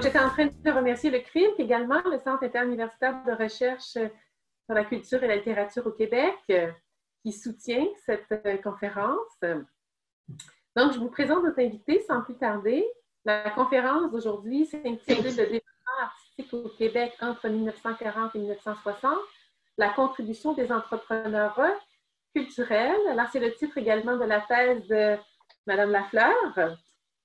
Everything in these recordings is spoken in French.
j'étais en train de remercier le CRILC également, le Centre interuniversitaire de recherche sur la culture et la littérature au Québec, qui soutient cette conférence. Donc, je vous présente notre invité sans plus tarder. La conférence d'aujourd'hui s'intitule « Le développement artistique au Québec entre 1940 et 1960, la contribution des entrepreneurs culturels ». Alors, c'est le titre également de la thèse de Mme Lafleur,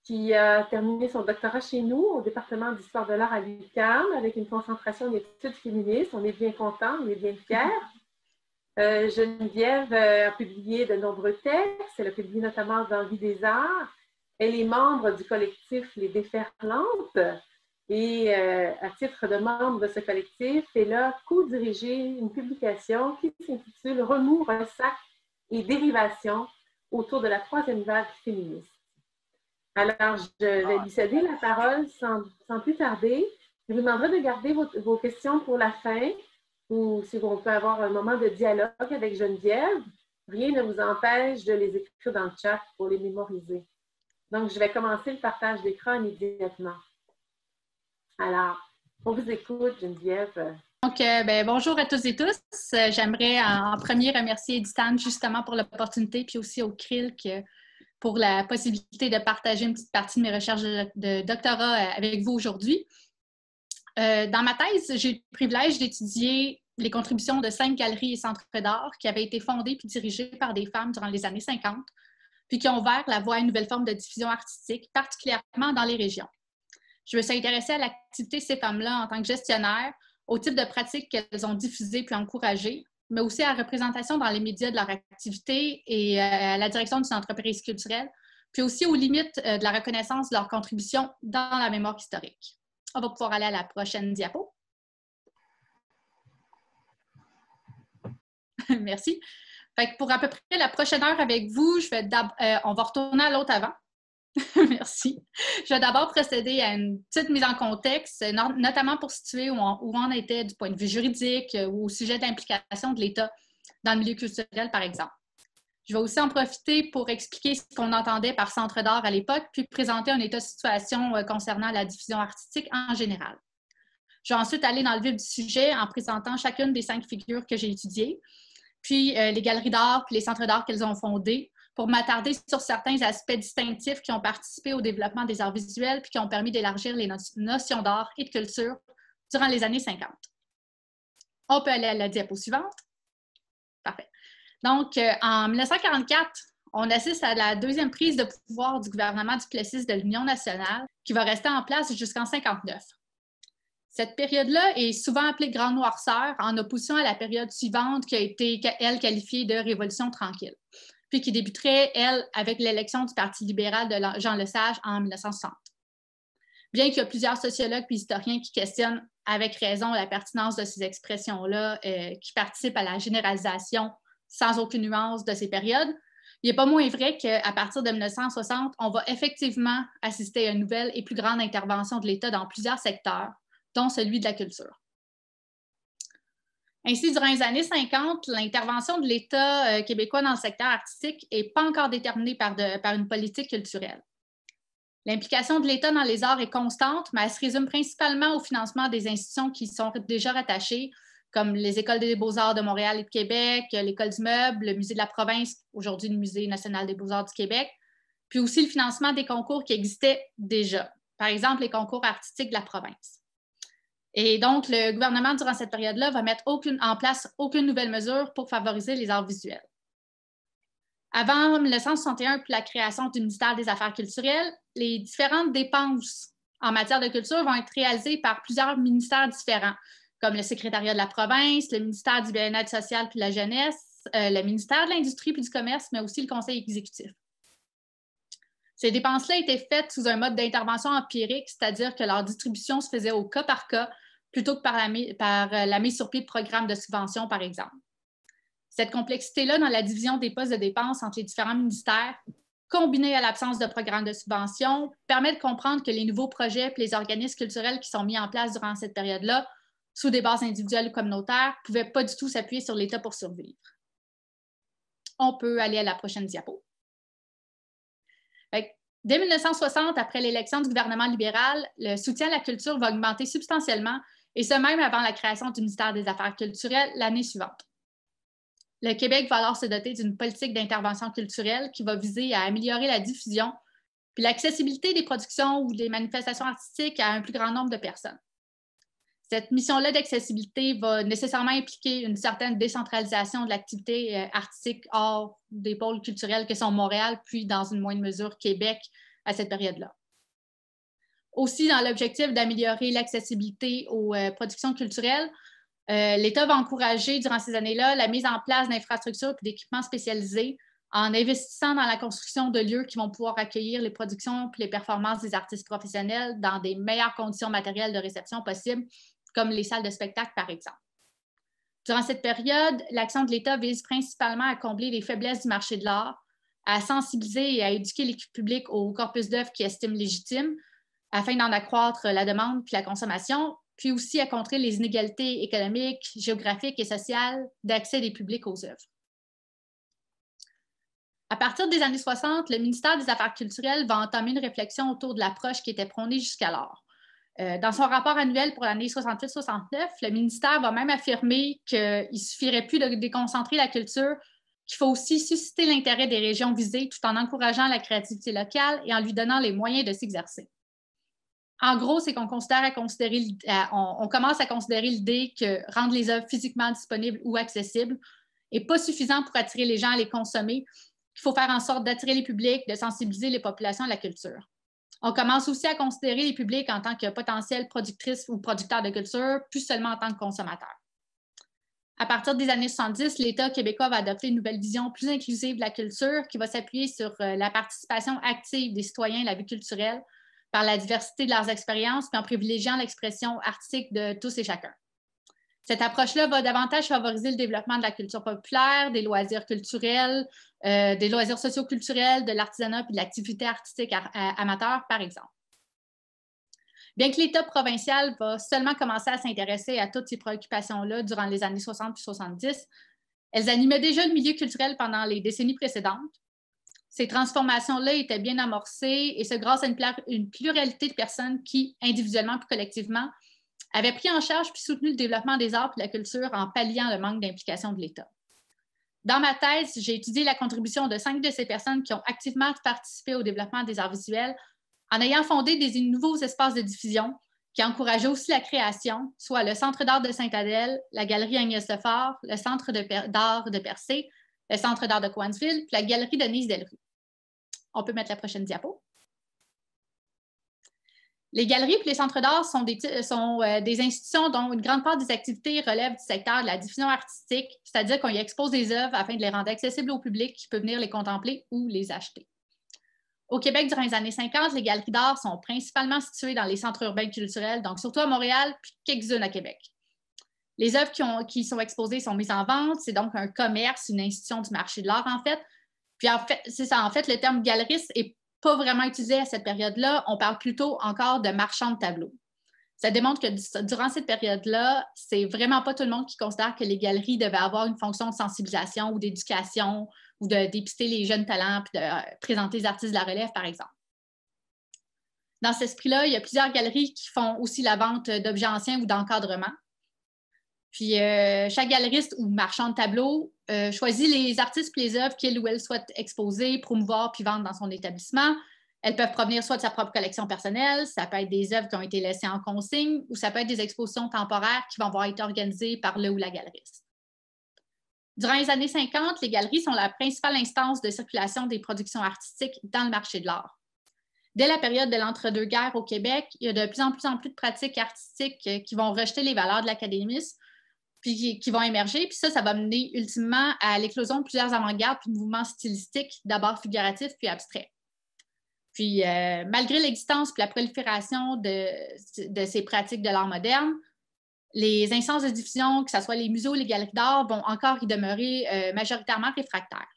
qui a terminé son doctorat chez nous au département d'histoire de l'art à l'UQAM avec une concentration en études féministes. On est bien contents, on est bien fiers. Geneviève a publié de nombreux textes. Elle a publié notamment dans Vie des arts. Elle est membre du collectif Les Déferlantes et à titre de membre de ce collectif, elle a co-dirigé une publication qui s'intitule « Remous, ressac et dérivation autour de la troisième vague féministe ». Alors, je vais lui céder la parole sans plus tarder. Je vous demanderai de garder vos questions pour la fin ou si on peut avoir un moment de dialogue avec Geneviève. Rien ne vous empêche de les écrire dans le chat pour les mémoriser. Donc, je vais commencer le partage d'écran immédiatement. Alors, on vous écoute, Geneviève. Donc, bonjour à tous et tous. J'aimerais en premier remercier Editane justement pour l'opportunité, puis aussi au CRILC pour la possibilité de partager une petite partie de mes recherches de doctorat avec vous aujourd'hui. Dans ma thèse, j'ai eu le privilège d'étudier les contributions de 5 galeries et centres d'art qui avaient été fondés puis dirigés par des femmes durant les années 50, puis qui ont ouvert la voie à une nouvelle forme de diffusion artistique, particulièrement dans les régions. Je me suis intéressée à l'activité de ces femmes-là en tant que gestionnaire, au type de pratiques qu'elles ont diffusées puis encouragées, mais aussi à la représentation dans les médias de leur activité et à la direction d'une entreprise culturelle, puis aussi aux limites de la reconnaissance de leur contribution dans la mémoire historique. On va pouvoir aller à la prochaine diapo. Merci. Fait que pour à peu près la prochaine heure avec vous, on va retourner à l'autre avant. Merci. Je vais d'abord procéder à une petite mise en contexte, notamment pour situer où on était du point de vue juridique ou au sujet de l'implication de l'État dans le milieu culturel, par exemple. Je vais aussi en profiter pour expliquer ce qu'on entendait par centre d'art à l'époque, puis présenter un état de situation concernant la diffusion artistique en général. Je vais ensuite aller dans le vif du sujet en présentant chacune des 5 figures que j'ai étudiées, puis les galeries d'art puis les centres d'art qu'elles ont fondés, pour m'attarder sur certains aspects distinctifs qui ont participé au développement des arts visuels puis qui ont permis d'élargir les notions d'art et de culture durant les années 50. On peut aller à la diapo suivante. Parfait. Donc, en 1944, on assiste à la deuxième prise de pouvoir du gouvernement du Plessis de l'Union nationale qui va rester en place jusqu'en 1959. Cette période-là est souvent appelée Grande Noirceur en opposition à la période suivante qui a été, elle, qualifiée de Révolution tranquille, puis qui débuterait, elle, avec l'élection du Parti libéral de Jean Lesage en 1960. Bien qu'il y a plusieurs sociologues et historiens qui questionnent avec raison la pertinence de ces expressions-là, qui participent à la généralisation sans aucune nuance de ces périodes, il n'est pas moins vrai qu'à partir de 1960, on va effectivement assister à une nouvelle et plus grande intervention de l'État dans plusieurs secteurs, dont celui de la culture. Ainsi, durant les années 50, l'intervention de l'État québécois dans le secteur artistique n'est pas encore déterminée par une politique culturelle. L'implication de l'État dans les arts est constante, mais elle se résume principalement au financement des institutions qui sont déjà rattachées, comme les Écoles des beaux-arts de Montréal et de Québec, l'École du meuble, le Musée de la province, aujourd'hui le Musée national des beaux-arts du Québec, puis aussi le financement des concours qui existaient déjà, par exemple les concours artistiques de la province. Et donc, le gouvernement, durant cette période-là, va mettre en place aucune nouvelle mesure pour favoriser les arts visuels. Avant 1961, puis la création du ministère des Affaires culturelles, les différentes dépenses en matière de culture vont être réalisées par plusieurs ministères différents, comme le secrétariat de la province, le ministère du bien-être social puis de la jeunesse, le ministère de l'Industrie puis du commerce, mais aussi le conseil exécutif. Ces dépenses-là étaient faites sous un mode d'intervention empirique, c'est-à-dire que leur distribution se faisait au cas par cas, plutôt que par la mise sur pied de programmes de subvention, par exemple. Cette complexité-là dans la division des postes de dépenses entre les différents ministères, combinée à l'absence de programmes de subvention, permet de comprendre que les nouveaux projets et les organismes culturels qui sont mis en place durant cette période-là, sous des bases individuelles ou communautaires, ne pouvaient pas du tout s'appuyer sur l'État pour survivre. On peut aller à la prochaine diapo. Dès 1960, après l'élection du gouvernement libéral, le soutien à la culture va augmenter substantiellement, et ce même avant la création du ministère des Affaires culturelles l'année suivante. Le Québec va alors se doter d'une politique d'intervention culturelle qui va viser à améliorer la diffusion puis l'accessibilité des productions ou des manifestations artistiques à un plus grand nombre de personnes. Cette mission-là d'accessibilité va nécessairement impliquer une certaine décentralisation de l'activité artistique hors des pôles culturels que sont Montréal, puis dans une moindre mesure Québec à cette période-là. Aussi, dans l'objectif d'améliorer l'accessibilité aux productions culturelles, l'État va encourager durant ces années-là la mise en place d'infrastructures et d'équipements spécialisés en investissant dans la construction de lieux qui vont pouvoir accueillir les productions et les performances des artistes professionnels dans des meilleures conditions matérielles de réception possibles, comme les salles de spectacle, par exemple. Durant cette période, l'action de l'État vise principalement à combler les faiblesses du marché de l'art, à sensibiliser et à éduquer l'équipe publique au corpus d'œuvres qu'il estime légitime, afin d'en accroître la demande puis la consommation, puis aussi à contrer les inégalités économiques, géographiques et sociales d'accès des publics aux œuvres. À partir des années 60, le ministère des Affaires culturelles va entamer une réflexion autour de l'approche qui était prônée jusqu'alors. Dans son rapport annuel pour l'année 68-69, le ministère va même affirmer qu'il ne suffirait plus de déconcentrer la culture, qu'il faut aussi susciter l'intérêt des régions visées tout en encourageant la créativité locale et en lui donnant les moyens de s'exercer. En gros, c'est qu'on commence à considérer l'idée que rendre les œuvres physiquement disponibles ou accessibles n'est pas suffisant pour attirer les gens à les consommer. Il faut faire en sorte d'attirer les publics, de sensibiliser les populations à la culture. On commence aussi à considérer les publics en tant que potentiels productrices ou producteurs de culture, plus seulement en tant que consommateurs. À partir des années 70, l'État québécois va adopter une nouvelle vision plus inclusive de la culture qui va s'appuyer sur la participation active des citoyens à la vie culturelle par la diversité de leurs expériences, puis en privilégiant l'expression artistique de tous et chacun. Cette approche-là va davantage favoriser le développement de la culture populaire, des loisirs culturels, des loisirs socio-culturels, de l'artisanat et de l'activité artistique amateur, par exemple. Bien que l'État provincial va seulement commencer à s'intéresser à toutes ces préoccupations-là durant les années 60 et 70, elles animaient déjà le milieu culturel pendant les décennies précédentes. Ces transformations-là étaient bien amorcées et ce grâce à une pluralité de personnes qui, individuellement puis collectivement, avaient pris en charge puis soutenu le développement des arts et de la culture en palliant le manque d'implication de l'État. Dans ma thèse, j'ai étudié la contribution de 5 de ces personnes qui ont activement participé au développement des arts visuels en ayant fondé des nouveaux espaces de diffusion qui encourageaient aussi la création, soit le Centre d'art de Sainte-Adèle, la Galerie Agnès Lefort, le Centre d'art de Percé, le Centre d'art de Cowansville, puis la Galerie Denise Delrue. On peut mettre la prochaine diapo. Les galeries et les centres d'art sont des institutions dont une grande part des activités relèvent du secteur de la diffusion artistique, c'est-à-dire qu'on y expose des œuvres afin de les rendre accessibles au public qui peut venir les contempler ou les acheter. Au Québec, durant les années 50, les galeries d'art sont principalement situées dans les centres urbains culturels, donc surtout à Montréal, puis quelques-unes à Québec. Les œuvres qui sont exposées sont mises en vente, c'est donc un commerce, une institution du marché de l'art, en fait. Puis en fait, c'est ça, en fait, le terme galeriste n'est pas vraiment utilisé à cette période-là. On parle plutôt encore de marchand de tableaux. Ça démontre que durant cette période-là, c'est vraiment pas tout le monde qui considère que les galeries devaient avoir une fonction de sensibilisation ou d'éducation ou de dépister les jeunes talents puis de présenter les artistes de la relève, par exemple. Dans cet esprit-là, il y a plusieurs galeries qui font aussi la vente d'objets anciens ou d'encadrement. Puis, chaque galeriste ou marchand de tableaux choisit les artistes et les œuvres qu'il ou elle souhaite exposer, promouvoir puis vendre dans son établissement. Elles peuvent provenir soit de sa propre collection personnelle, ça peut être des œuvres qui ont été laissées en consigne ou ça peut être des expositions temporaires qui vont avoir été organisées par le ou la galeriste. Durant les années 50, les galeries sont la principale instance de circulation des productions artistiques dans le marché de l'art. Dès la période de l'entre-deux-guerres au Québec, il y a de plus en plus de pratiques artistiques qui vont rejeter les valeurs de l'académisme puis qui vont émerger. Puis ça va mener ultimement à l'éclosion de plusieurs avant-gardes puis de mouvements stylistiques, d'abord figuratifs puis abstraits. Puis, malgré l'existence et la prolifération de ces pratiques de l'art moderne, les instances de diffusion, que ce soit les musées ou les galeries d'art, vont encore y demeurer majoritairement réfractaires.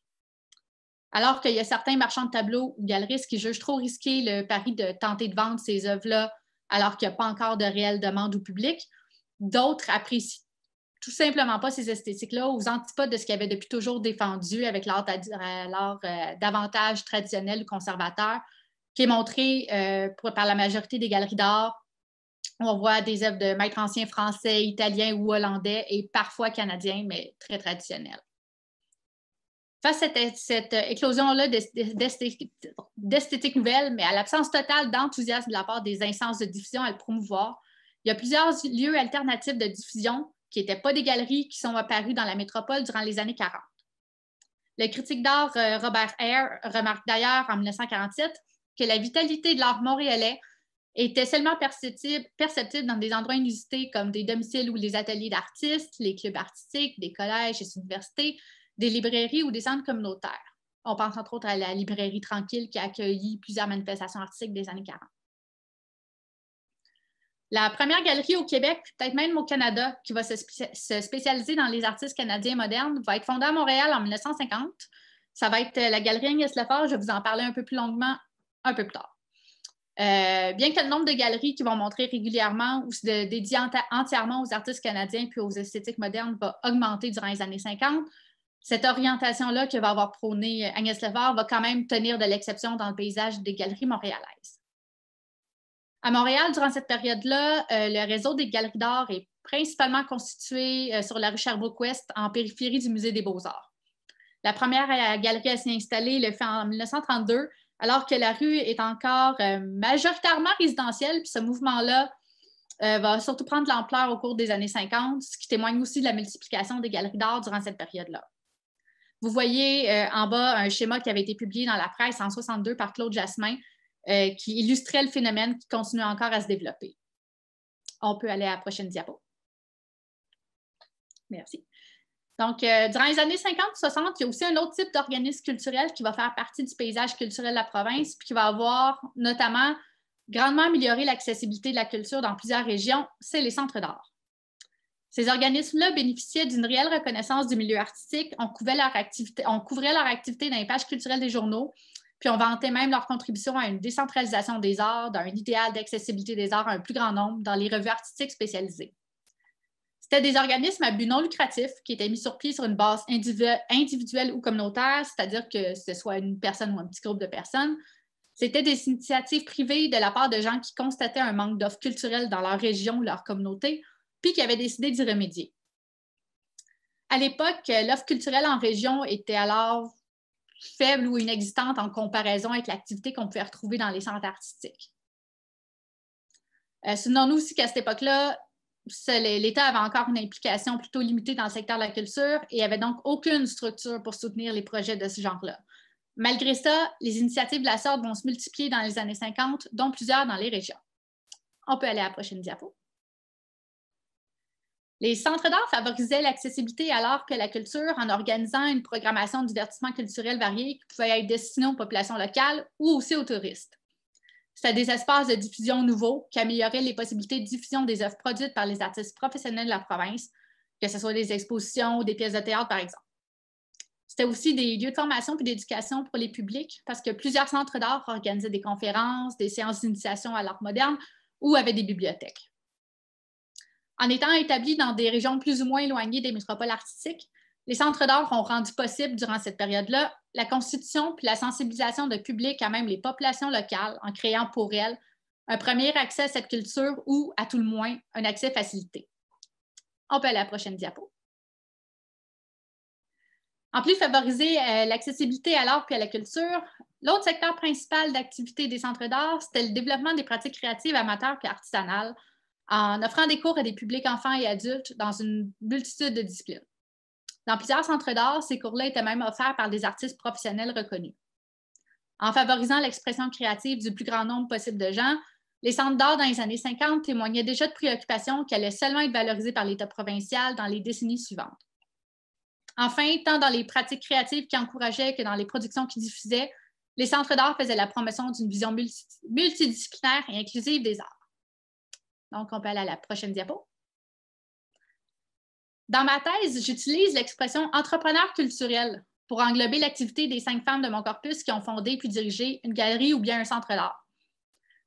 Alors qu'il y a certains marchands de tableaux ou galeristes qui jugent trop risqué le pari de tenter de vendre ces œuvres-là alors qu'il n'y a pas encore de réelle demande au public, d'autres apprécient tout simplement pas ces esthétiques-là aux antipodes de ce qu'ils avaient depuis toujours défendu avec l'art davantage traditionnel ou conservateur, qui est montré par la majorité des galeries d'art. On voit des œuvres de maîtres anciens français, italiens ou hollandais et parfois canadiens, mais très traditionnels. Face à cette éclosion-là d'esthétique nouvelle, mais à l'absence totale d'enthousiasme de la part des instances de diffusion à le promouvoir, il y a plusieurs lieux alternatifs de diffusion qui n'étaient pas des galeries qui sont apparus dans la métropole durant les années 40. Le critique d'art Robert Hare remarque d'ailleurs en 1947 que la vitalité de l'art montréalais était seulement perceptible dans des endroits inusités comme des domiciles ou les ateliers d'artistes, les clubs artistiques, des collèges et universités, des librairies ou des centres communautaires. On pense entre autres à la librairie Tranquille qui a accueilli plusieurs manifestations artistiques des années 40. La première galerie au Québec, peut-être même au Canada, qui va se spécialiser dans les artistes canadiens modernes, va être fondée à Montréal en 1950. Ça va être la galerie Agnès Lefort. Je vais vous en parler un peu plus longuement un peu plus tard. Bien que le nombre de galeries qui vont montrer régulièrement ou se dédier entièrement aux artistes canadiens puis aux esthétiques modernes va augmenter durant les années 50, cette orientation-là que va avoir prônée Agnès Lefort va quand même tenir de l'exception dans le paysage des galeries montréalaises. À Montréal, durant cette période-là, le réseau des galeries d'art est principalement constitué sur la rue Sherbrooke-Ouest, en périphérie du Musée des Beaux-Arts. La première galerie à s'y installer le fait en 1932, alors que la rue est encore majoritairement résidentielle, puis ce mouvement-là va surtout prendre de l'ampleur au cours des années 50, ce qui témoigne aussi de la multiplication des galeries d'art durant cette période-là. Vous voyez en bas un schéma qui avait été publié dans la presse en 1962 par Claude Jasmin, qui illustrait le phénomène qui continue encore à se développer. On peut aller à la prochaine diapo. Merci. Donc, durant les années 50-60, il y a aussi un autre type d'organisme culturel qui va faire partie du paysage culturel de la province, puis qui va avoir notamment grandement amélioré l'accessibilité de la culture dans plusieurs régions, c'est les centres d'art. Ces organismes-là bénéficiaient d'une réelle reconnaissance du milieu artistique, on couvrait leur activité dans les pages culturelles des journaux, puis on vantait même leur contribution à une décentralisation des arts, d'un idéal d'accessibilité des arts à un plus grand nombre dans les revues artistiques spécialisées. C'était des organismes à but non lucratif qui étaient mis sur pied sur une base individuelle ou communautaire, c'est-à-dire que ce soit une personne ou un petit groupe de personnes. C'était des initiatives privées de la part de gens qui constataient un manque d'offres culturelles dans leur région ou leur communauté, puis qui avaient décidé d'y remédier. À l'époque, l'offre culturelle en région était alors faible ou inexistante en comparaison avec l'activité qu'on pouvait retrouver dans les centres artistiques. Souvenons-nous aussi qu'à cette époque-là, l'État avait encore une implication plutôt limitée dans le secteur de la culture et avait donc aucune structure pour soutenir les projets de ce genre-là. Malgré ça, les initiatives de la sorte vont se multiplier dans les années 50, dont plusieurs dans les régions. On peut aller à la prochaine diapo. Les centres d'art favorisaient l'accessibilité alors que la culture en organisant une programmation de divertissement culturel variée qui pouvait être destinée aux populations locales ou aussi aux touristes. C'était des espaces de diffusion nouveaux qui amélioraient les possibilités de diffusion des œuvres produites par les artistes professionnels de la province, que ce soit des expositions ou des pièces de théâtre, par exemple. C'était aussi des lieux de formation et d'éducation pour les publics parce que plusieurs centres d'art organisaient des conférences, des séances d'initiation à l'art moderne ou avaient des bibliothèques. En étant établis dans des régions plus ou moins éloignées des métropoles artistiques, les centres d'art ont rendu possible, durant cette période-là, la constitution puis la sensibilisation de public à même les populations locales en créant pour elles un premier accès à cette culture ou, à tout le moins, un accès facilité. On peut aller à la prochaine diapo. En plus de favoriser l'accessibilité à l'art et à la culture, l'autre secteur principal d'activité des centres d'art, c'était le développement des pratiques créatives amateurs et artisanales en offrant des cours à des publics enfants et adultes dans une multitude de disciplines. Dans plusieurs centres d'art, ces cours-là étaient même offerts par des artistes professionnels reconnus. En favorisant l'expression créative du plus grand nombre possible de gens, les centres d'art dans les années 50 témoignaient déjà de préoccupations qui allaient seulement être valorisées par l'État provincial dans les décennies suivantes. Enfin, tant dans les pratiques créatives qui encourageaient que dans les productions qui diffusaient, les centres d'art faisaient la promotion d'une vision multidisciplinaire et inclusive des arts. Donc, on peut aller à la prochaine diapo. Dans ma thèse, j'utilise l'expression « entrepreneur culturel » pour englober l'activité des 5 femmes de mon corpus qui ont fondé puis dirigé une galerie ou bien un centre d'art.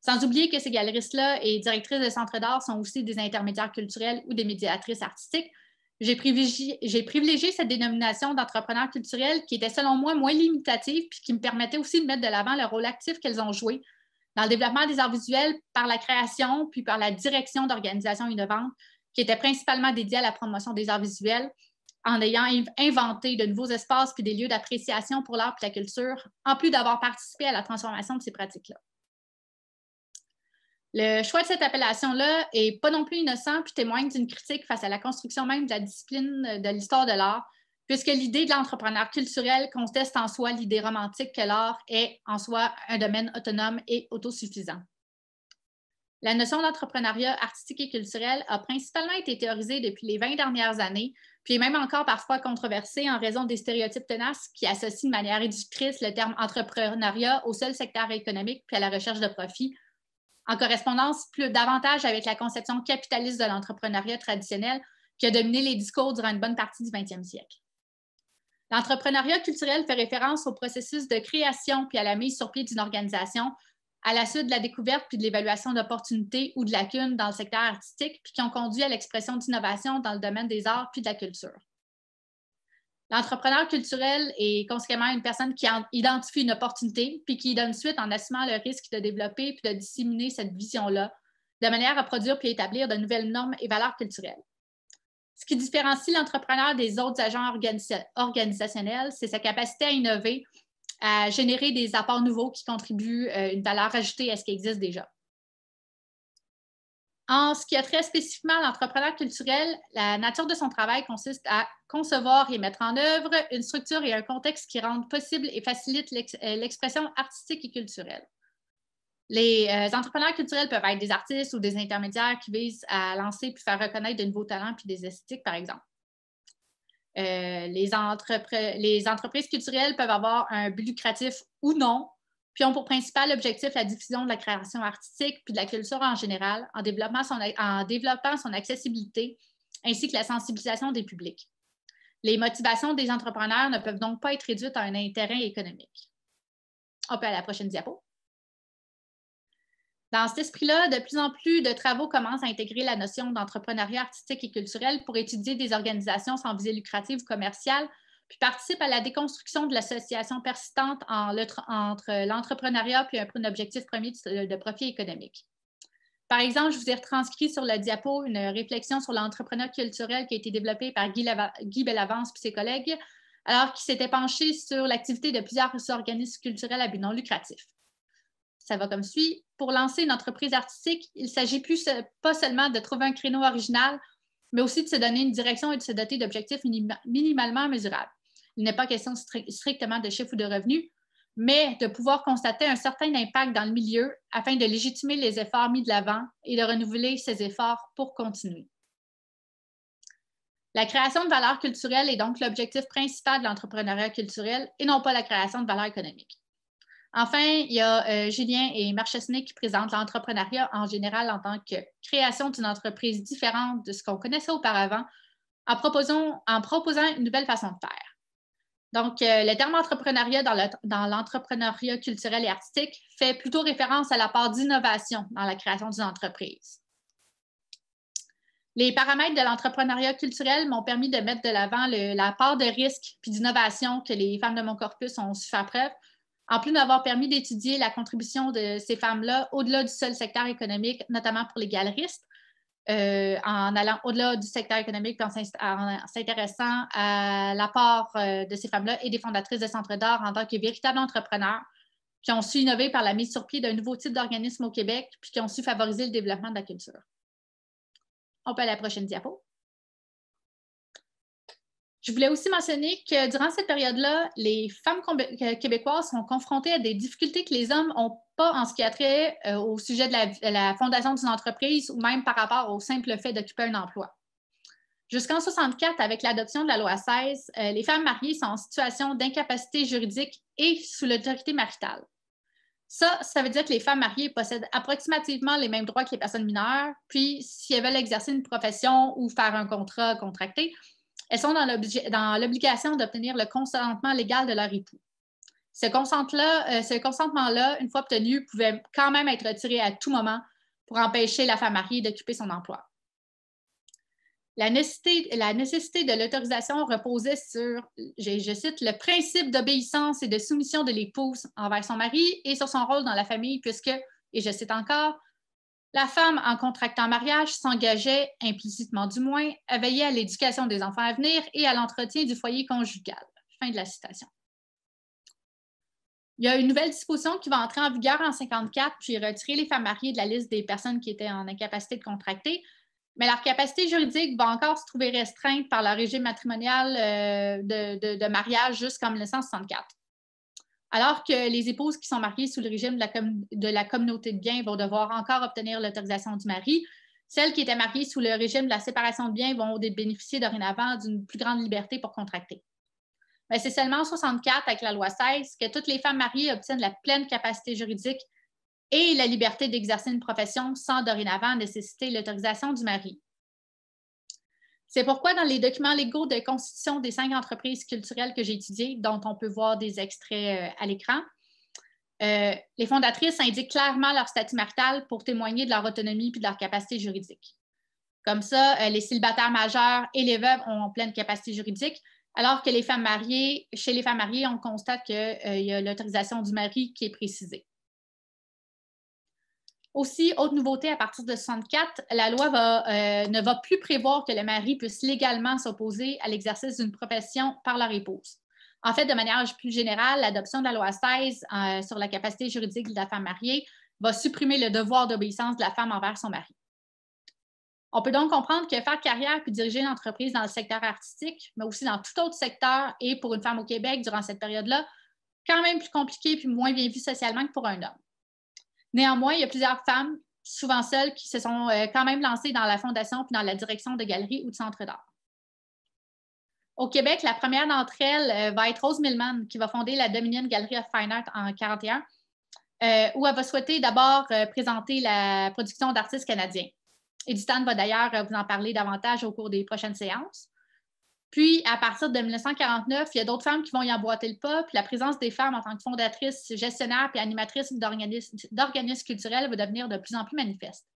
Sans oublier que ces galeristes-là et directrices de centres d'art sont aussi des intermédiaires culturels ou des médiatrices artistiques, j'ai privilégié cette dénomination d'entrepreneur culturel qui était selon moi moins limitative puis qui me permettait aussi de mettre de l'avant le rôle actif qu'elles ont joué dans le développement des arts visuels par la création puis par la direction d'organisations innovantes qui étaient principalement dédiées à la promotion des arts visuels en ayant inventé de nouveaux espaces puis des lieux d'appréciation pour l'art et la culture, en plus d'avoir participé à la transformation de ces pratiques-là. Le choix de cette appellation-là n'est pas non plus innocent puis témoigne d'une critique face à la construction même de la discipline de l'histoire de l'art, puisque l'idée de l'entrepreneur culturel conteste en soi l'idée romantique que l'art est en soi un domaine autonome et autosuffisant. La notion d'entrepreneuriat artistique et culturel a principalement été théorisée depuis les 20 dernières années, puis est même encore parfois controversée en raison des stéréotypes tenaces qui associent de manière réductrice le terme entrepreneuriat au seul secteur économique puis à la recherche de profit, en correspondance davantage avec la conception capitaliste de l'entrepreneuriat traditionnel qui a dominé les discours durant une bonne partie du 20e siècle. L'entrepreneuriat culturel fait référence au processus de création puis à la mise sur pied d'une organisation à la suite de la découverte puis de l'évaluation d'opportunités ou de lacunes dans le secteur artistique puis qui ont conduit à l'expression d'innovation dans le domaine des arts puis de la culture. L'entrepreneur culturel est conséquemment une personne qui identifie une opportunité puis qui donne suite en assumant le risque de développer puis de disséminer cette vision-là de manière à produire puis établir de nouvelles normes et valeurs culturelles. Ce qui différencie l'entrepreneur des autres agents organisationnels, c'est sa capacité à innover, à générer des apports nouveaux qui contribuent une valeur ajoutée à ce qui existe déjà. En ce qui a trait spécifiquement à l'entrepreneur culturel, la nature de son travail consiste à concevoir et mettre en œuvre une structure et un contexte qui rendent possible et facilitent l'expression artistique et culturelle. Les entrepreneurs culturels peuvent être des artistes ou des intermédiaires qui visent à lancer puis faire reconnaître de nouveaux talents puis des esthétiques, par exemple. Les entreprises culturelles peuvent avoir un but lucratif ou non, puis ont pour principal objectif la diffusion de la création artistique puis de la culture en général en développant son accessibilité ainsi que la sensibilisation des publics. Les motivations des entrepreneurs ne peuvent donc pas être réduites à un intérêt économique. On peut aller à la prochaine diapo. Dans cet esprit-là, de plus en plus de travaux commencent à intégrer la notion d'entrepreneuriat artistique et culturel pour étudier des organisations sans visée lucrative ou commerciale, puis participent à la déconstruction de l'association persistante entre l'entrepreneuriat puis un objectif premier de profit économique. Par exemple, je vous ai retranscrit sur la diapo une réflexion sur l'entrepreneuriat culturel qui a été développée par Guy Bellavance et ses collègues, alors qu'il s'était penché sur l'activité de plusieurs organismes culturels à but non lucratif. Ça va comme suit. Pour lancer une entreprise artistique, il ne s'agit pas seulement de trouver un créneau original, mais aussi de se donner une direction et de se doter d'objectifs minimalement mesurables. Il n'est pas question strictement de chiffres ou de revenus, mais de pouvoir constater un certain impact dans le milieu afin de légitimer les efforts mis de l'avant et de renouveler ces efforts pour continuer. La création de valeur culturelle est donc l'objectif principal de l'entrepreneuriat culturel et non pas la création de valeur économique. Enfin, il y a Julien et Marchesnet qui présentent l'entrepreneuriat en général en tant que création d'une entreprise différente de ce qu'on connaissait auparavant en proposant une nouvelle façon de faire. Donc, le terme entrepreneuriat dans l'entrepreneuriat culturel et artistique fait plutôt référence à la part d'innovation dans la création d'une entreprise. Les paramètres de l'entrepreneuriat culturel m'ont permis de mettre de l'avant la part de risque puis d'innovation que les femmes de mon corpus ont su faire preuve, en plus d'avoir permis d'étudier la contribution de ces femmes-là au-delà du seul secteur économique, notamment pour les galeristes, en allant au-delà du secteur économique, en s'intéressant à l'apport de ces femmes-là et des fondatrices de centres d'art en tant que véritables entrepreneurs qui ont su innover par la mise sur pied d'un nouveau type d'organisme au Québec puis qui ont su favoriser le développement de la culture. On peut aller à la prochaine diapo. Je voulais aussi mentionner que durant cette période-là, les femmes québécoises sont confrontées à des difficultés que les hommes n'ont pas en ce qui a trait au sujet de la fondation d'une entreprise ou même par rapport au simple fait d'occuper un emploi. Jusqu'en 1964, avec l'adoption de la loi 16, les femmes mariées sont en situation d'incapacité juridique et sous l'autorité maritale. Ça veut dire que les femmes mariées possèdent approximativement les mêmes droits que les personnes mineures, puis si elles veulent exercer une profession ou faire un contrat contracté, elles sont dans l'obligation d'obtenir le consentement légal de leur époux. Ce consentement-là, une fois obtenu, pouvait quand même être retiré à tout moment pour empêcher la femme mariée d'occuper son emploi. La nécessité de l'autorisation reposait sur, je cite, le principe d'obéissance et de soumission de l'épouse envers son mari et sur son rôle dans la famille, puisque Et je cite encore, « La femme, en contractant mariage, s'engageait, implicitement du moins, à veiller à l'éducation des enfants à venir et à l'entretien du foyer conjugal. » Fin de la citation. Il y a une nouvelle disposition qui va entrer en vigueur en 1954, puis retirer les femmes mariées de la liste des personnes qui étaient en incapacité de contracter. Mais leur capacité juridique va encore se trouver restreinte par le régime matrimonial de mariage jusqu'en 1964. Alors que les épouses qui sont mariées sous le régime de la communauté de biens vont devoir encore obtenir l'autorisation du mari, celles qui étaient mariées sous le régime de la séparation de biens vont bénéficier dorénavant d'une plus grande liberté pour contracter. Mais c'est seulement en 1964, avec la loi 16, que toutes les femmes mariées obtiennent la pleine capacité juridique et la liberté d'exercer une profession sans dorénavant nécessiter l'autorisation du mari. C'est pourquoi dans les documents légaux de constitution des 5 entreprises culturelles que j'ai étudiées, dont on peut voir des extraits à l'écran, les fondatrices indiquent clairement leur statut marital pour témoigner de leur autonomie et de leur capacité juridique. Comme ça, les célibataires majeurs et les veuves ont pleine capacité juridique, alors que chez les femmes mariées, on constate qu'il y a l'autorisation du mari qui est précisée. Aussi, autre nouveauté, à partir de 1964, la loi ne va plus prévoir que le mari puisse légalement s'opposer à l'exercice d'une profession par leur épouse. En fait, de manière plus générale, l'adoption de la loi 16 sur la capacité juridique de la femme mariée va supprimer le devoir d'obéissance de la femme envers son mari. On peut donc comprendre que faire carrière puis diriger une entreprise dans le secteur artistique, mais aussi dans tout autre secteur, et pour une femme au Québec durant cette période-là, quand même plus compliqué puis moins bien vu socialement que pour un homme. Néanmoins, il y a plusieurs femmes, souvent seules, qui se sont quand même lancées dans la fondation puis dans la direction de galeries ou de centres d'art. Au Québec, la première d'entre elles va être Rose Millman, qui va fonder la Dominion Gallery of Fine Art en 1941, où elle va souhaiter d'abord présenter la production d'artistes canadiens. Edith-Anne va d'ailleurs vous en parler davantage au cours des prochaines séances. Puis, à partir de 1949, il y a d'autres femmes qui vont y emboîter le pas, puis la présence des femmes en tant que fondatrices, gestionnaires et animatrices d'organismes culturels va devenir de plus en plus manifeste.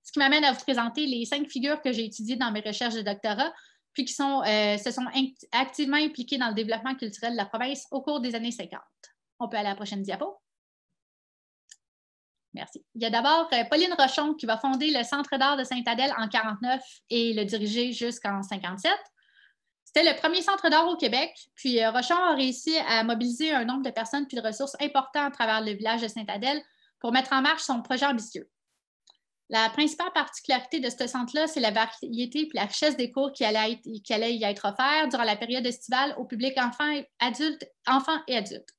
Ce qui m'amène à vous présenter les 5 figures que j'ai étudiées dans mes recherches de doctorat, puis qui se sont activement impliquées dans le développement culturel de la province au cours des années 50. On peut aller à la prochaine diapo. Merci. Il y a d'abord Pauline Rochon qui va fonder le Centre d'art de Sainte-Adèle en 1949 et le diriger jusqu'en 1957. C'était le premier centre d'art au Québec, puis Rochon a réussi à mobiliser un nombre de personnes et de ressources importants à travers le village de Sainte-Adèle pour mettre en marche son projet ambitieux. La principale particularité de ce centre-là, c'est la variété et la richesse des cours qui allaient y être offerts durant la période estivale au public enfants et adultes.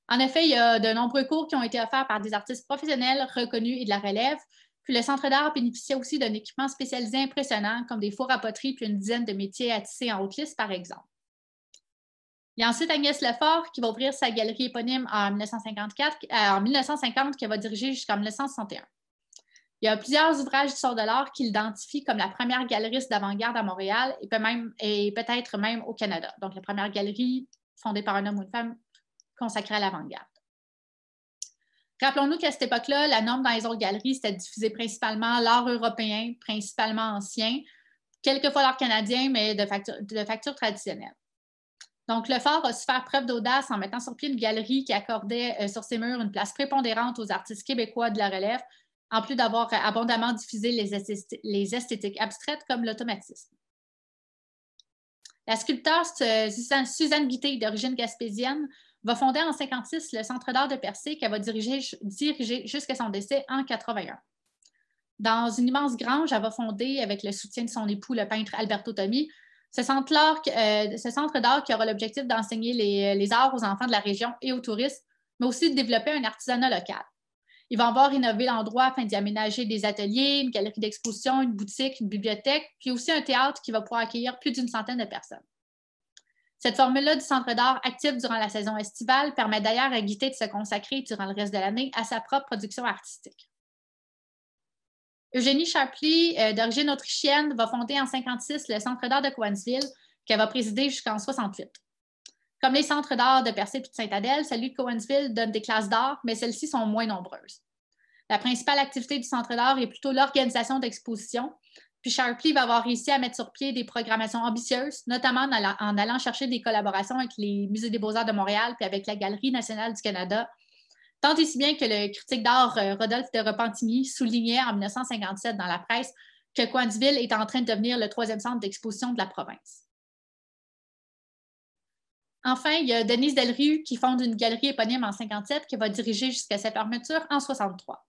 En effet, il y a de nombreux cours qui ont été offerts par des artistes professionnels reconnus et de la relève. Puis le centre d'art bénéficiait aussi d'un équipement spécialisé impressionnant, comme des fours à poterie puis une dizaine de métiers à tisser en haute lisse, par exemple. Il y a ensuite Agnès Lefort qui va ouvrir sa galerie éponyme en 1950, qu'elle va diriger jusqu'en 1961. Il y a plusieurs ouvrages d'histoire de l'art qui l'identifient comme la première galeriste d'avant-garde à Montréal et peut-être même au Canada. Donc, la première galerie fondée par un homme ou une femme consacrée à l'avant-garde. Rappelons-nous qu'à cette époque-là, la norme dans les autres galeries, c'était de diffuser principalement l'art européen, principalement ancien, quelquefois l'art canadien, mais de facture traditionnelle. Donc, Lefort a su faire preuve d'audace en mettant sur pied une galerie qui accordait sur ses murs une place prépondérante aux artistes québécois de la relève, en plus d'avoir abondamment diffusé les esthétiques abstraites comme l'automatisme. La sculpteure Suzanne Guité, d'origine gaspésienne, va fonder en 1956 le Centre d'art de Percé qu'elle va diriger jusqu'à son décès en 1981. Dans une immense grange, elle va fonder, avec le soutien de son époux, le peintre Alberto Tommy, ce centre d'art qui aura l'objectif d'enseigner les arts aux enfants de la région et aux touristes, mais aussi de développer un artisanat local. Il va avoir rénové l'endroit afin d'y aménager des ateliers, une galerie d'exposition, une boutique, une bibliothèque, puis aussi un théâtre qui va pouvoir accueillir plus d'une centaine de personnes. Cette formule-là du centre d'art actif durant la saison estivale permet d'ailleurs à Guité de se consacrer durant le reste de l'année à sa propre production artistique. Eugénie Shapley, d'origine autrichienne, va fonder en 1956 le Centre d'art de Cowansville, qu'elle va présider jusqu'en 1968. Comme les centres d'art de Percé et de Sainte-Adèle, celui de Cowansville donne des classes d'art, mais celles-ci sont moins nombreuses. La principale activité du centre d'art est plutôt l'organisation d'expositions, puis Shapley va avoir réussi à mettre sur pied des programmations ambitieuses, notamment en allant chercher des collaborations avec les Musées des Beaux-Arts de Montréal puis avec la Galerie nationale du Canada, Tant et si bien que le critique d'art Rodolphe de Repentigny soulignait en 1957 dans la presse que Coinsville est en train de devenir le 3e centre d'exposition de la province. Enfin, il y a Denise Delrieux qui fonde une galerie éponyme en 1957 qui va diriger jusqu'à sa fermeture en 1963.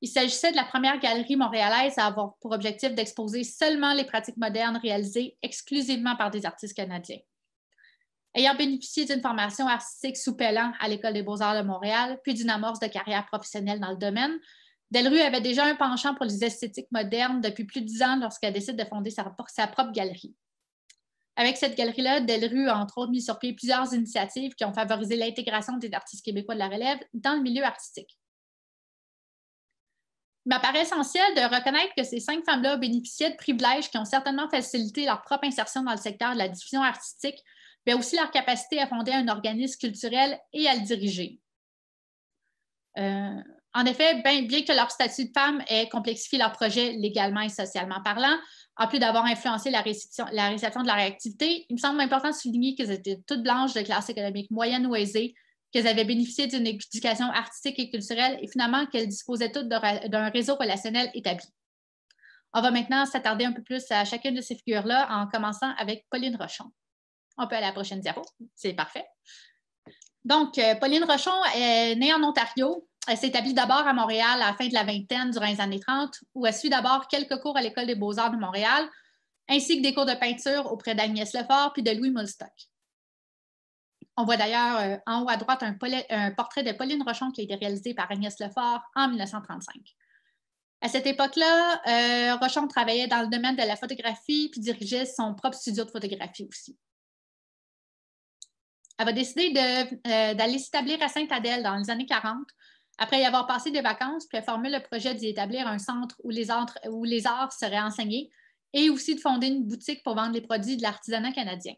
Il s'agissait de la première galerie montréalaise à avoir pour objectif d'exposer seulement les pratiques modernes réalisées exclusivement par des artistes canadiens. Ayant bénéficié d'une formation artistique sous Pellan à l'École des beaux-arts de Montréal, puis d'une amorce de carrière professionnelle dans le domaine, Delrieux avait déjà un penchant pour les esthétiques modernes depuis plus de 10 ans lorsqu'elle décide de fonder sa propre galerie. Avec cette galerie-là, Delrieux a entre autres mis sur pied plusieurs initiatives qui ont favorisé l'intégration des artistes québécois de la relève dans le milieu artistique. Il m'apparaît essentiel de reconnaître que ces 5 femmes-là bénéficiaient de privilèges qui ont certainement facilité leur propre insertion dans le secteur de la diffusion artistique, mais aussi leur capacité à fonder un organisme culturel et à le diriger. En effet, bien que leur statut de femme ait complexifié leur projet légalement et socialement parlant, en plus d'avoir influencé la réception de leur activité, il me semble important de souligner qu'elles étaient toutes blanches de classe économique moyenne ou aisée, qu'elles avaient bénéficié d'une éducation artistique et culturelle et finalement qu'elles disposaient toutes d'un réseau relationnel établi. On va maintenant s'attarder un peu plus à chacune de ces figures-là en commençant avec Pauline Rochon. On peut aller à la prochaine diapo. C'est parfait. Donc, Pauline Rochon est née en Ontario. Elle s'est établie d'abord à Montréal à la fin de la vingtaine, durant les années 30, où elle suit d'abord quelques cours à l'École des beaux-arts de Montréal, ainsi que des cours de peinture auprès d'Agnès Lefort puis de Louis Moulstock. On voit d'ailleurs en haut à droite un portrait de Pauline Rochon qui a été réalisé par Agnès Lefort en 1935. À cette époque-là, Rochon travaillait dans le domaine de la photographie puis dirigeait son propre studio de photographie aussi. Elle va décider d'aller s'établir à Sainte-Adèle dans les années 40, après y avoir passé des vacances, puis elle formule le projet d'y établir un centre où les arts seraient enseignés et aussi de fonder une boutique pour vendre les produits de l'artisanat canadien.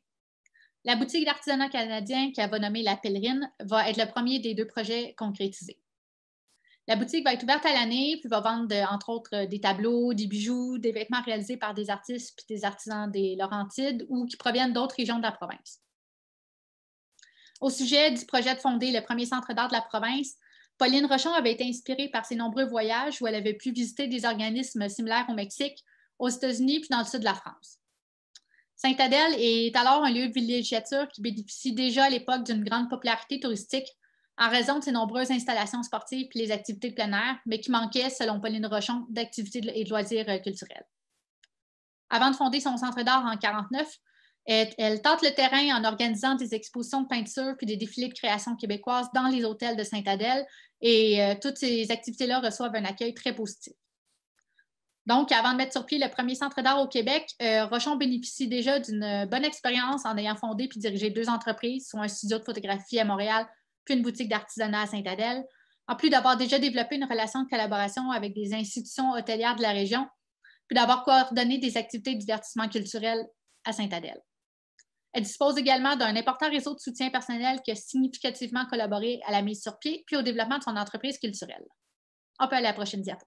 La boutique d'artisanat canadien, qu'elle va nommer La Pèlerine, va être le premier des 2 projets concrétisés. La boutique va être ouverte à l'année, puis va vendre, entre autres, des tableaux, des bijoux, des vêtements réalisés par des artistes puis des artisans des Laurentides ou qui proviennent d'autres régions de la province. Au sujet du projet de fonder le premier centre d'art de la province, Pauline Rochon avait été inspirée par ses nombreux voyages où elle avait pu visiter des organismes similaires au Mexique, aux États-Unis puis dans le sud de la France. Sainte-Adèle est alors un lieu de villégiature qui bénéficie déjà à l'époque d'une grande popularité touristique en raison de ses nombreuses installations sportives et les activités de plein air, mais qui manquait, selon Pauline Rochon, d'activités et de loisirs culturels. Avant de fonder son centre d'art en 1949, elle tente le terrain en organisant des expositions de peinture puis des défilés de création québécoise dans les hôtels de Sainte-Adèle et toutes ces activités-là reçoivent un accueil très positif. Donc, avant de mettre sur pied le premier centre d'art au Québec, Rochon bénéficie déjà d'une bonne expérience en ayant fondé puis dirigé 2 entreprises, soit un studio de photographie à Montréal puis une boutique d'artisanat à Sainte-Adèle, en plus d'avoir déjà développé une relation de collaboration avec des institutions hôtelières de la région, puis d'avoir coordonné des activités de divertissement culturel à Sainte-Adèle. Elle dispose également d'un important réseau de soutien personnel qui a significativement collaboré à la mise sur pied puis au développement de son entreprise culturelle. On peut aller à la prochaine diapo.